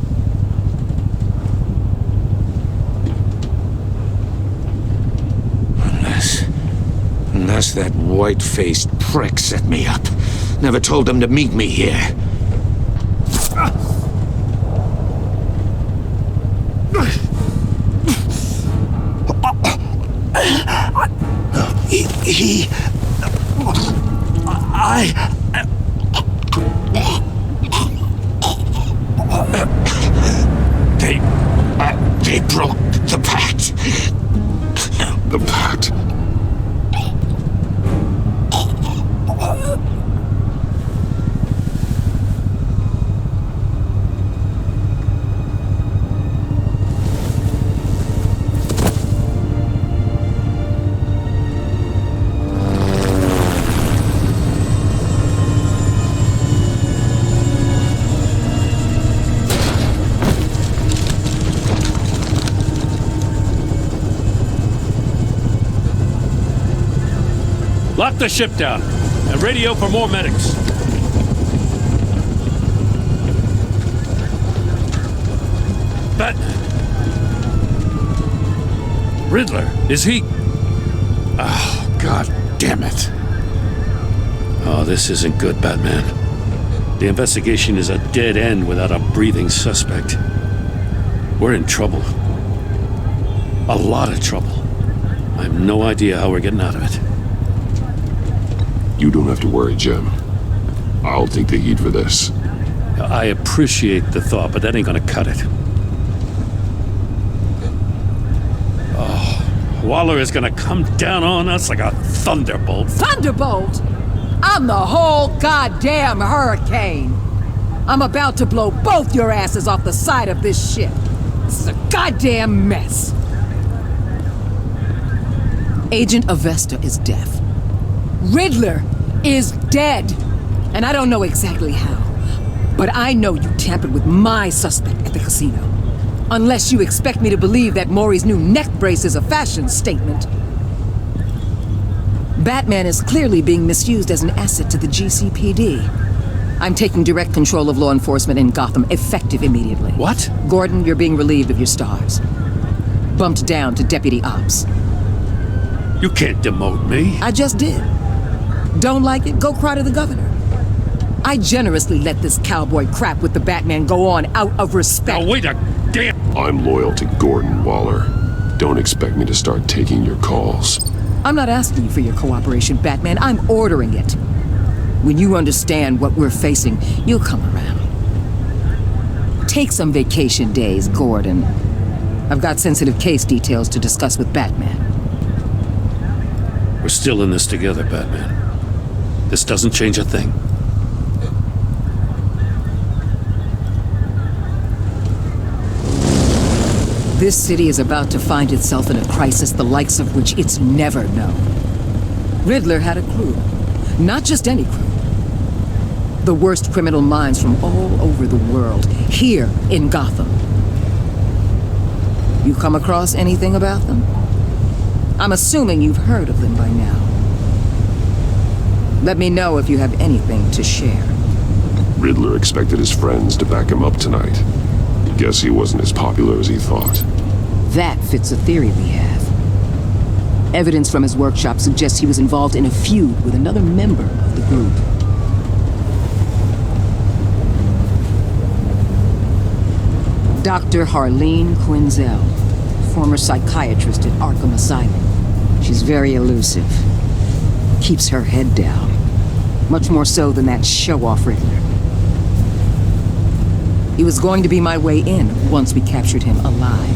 Unless that white-faced prick set me up. Never told them to meet me here. They broke the pact. The pact? Lock the ship down and radio for more medics. Batman. Riddler, is he? Oh, God damn it. Oh, this isn't good, Batman. The investigation is a dead end without a breathing suspect. We're in trouble. A lot of trouble. I have no idea how we're getting out of it. You don't have to worry, Jim. I'll take the heat for this. I appreciate the thought, but that ain't gonna cut it. Oh, Waller is gonna come down on us like a thunderbolt. Thunderbolt? I'm the whole goddamn hurricane. I'm about to blow both your asses off the side of this ship. This is a goddamn mess. Agent Avesta is deaf. Riddler is dead. And I don't know exactly how. But I know you tampered with my suspect at the casino. Unless you expect me to believe that Maury's new neck brace is a fashion statement. Batman is clearly being misused as an asset to the GCPD. I'm taking direct control of law enforcement in Gotham, effective immediately. What? Gordon, you're being relieved of your stars. Bumped down to Deputy Ops. You can't demote me. I just did. Don't like it? Go cry to the governor. I generously let this cowboy crap with the Batman go on out of respect. Now wait a damn... I'm loyal to Gordon Waller. Don't expect me to start taking your calls. I'm not asking you for your cooperation, Batman. I'm ordering it. When you understand what we're facing, you'll come around. Take some vacation days, Gordon. I've got sensitive case details to discuss with Batman. We're still in this together, Batman. This doesn't change a thing. This city is about to find itself in a crisis the likes of which it's never known. Riddler had a crew. Not just any crew. The worst criminal minds from all over the world, here in Gotham. You come across anything about them? I'm assuming you've heard of them by now. Let me know if you have anything to share. Riddler expected his friends to back him up tonight. Guess he wasn't as popular as he thought. That fits a theory we have. Evidence from his workshop suggests he was involved in a feud with another member of the group. Dr. Harleen Quinzel, former psychiatrist at Arkham Asylum. She's very elusive. Keeps her head down. Much more so than that show-off Riddler. He was going to be my way in once we captured him alive.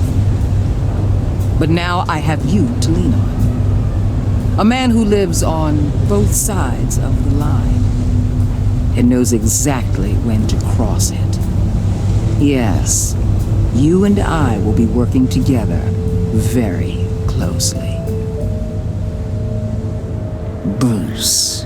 But now I have you to lean on. A man who lives on both sides of the line and knows exactly when to cross it. Yes, you and I will be working together very closely. Bruce.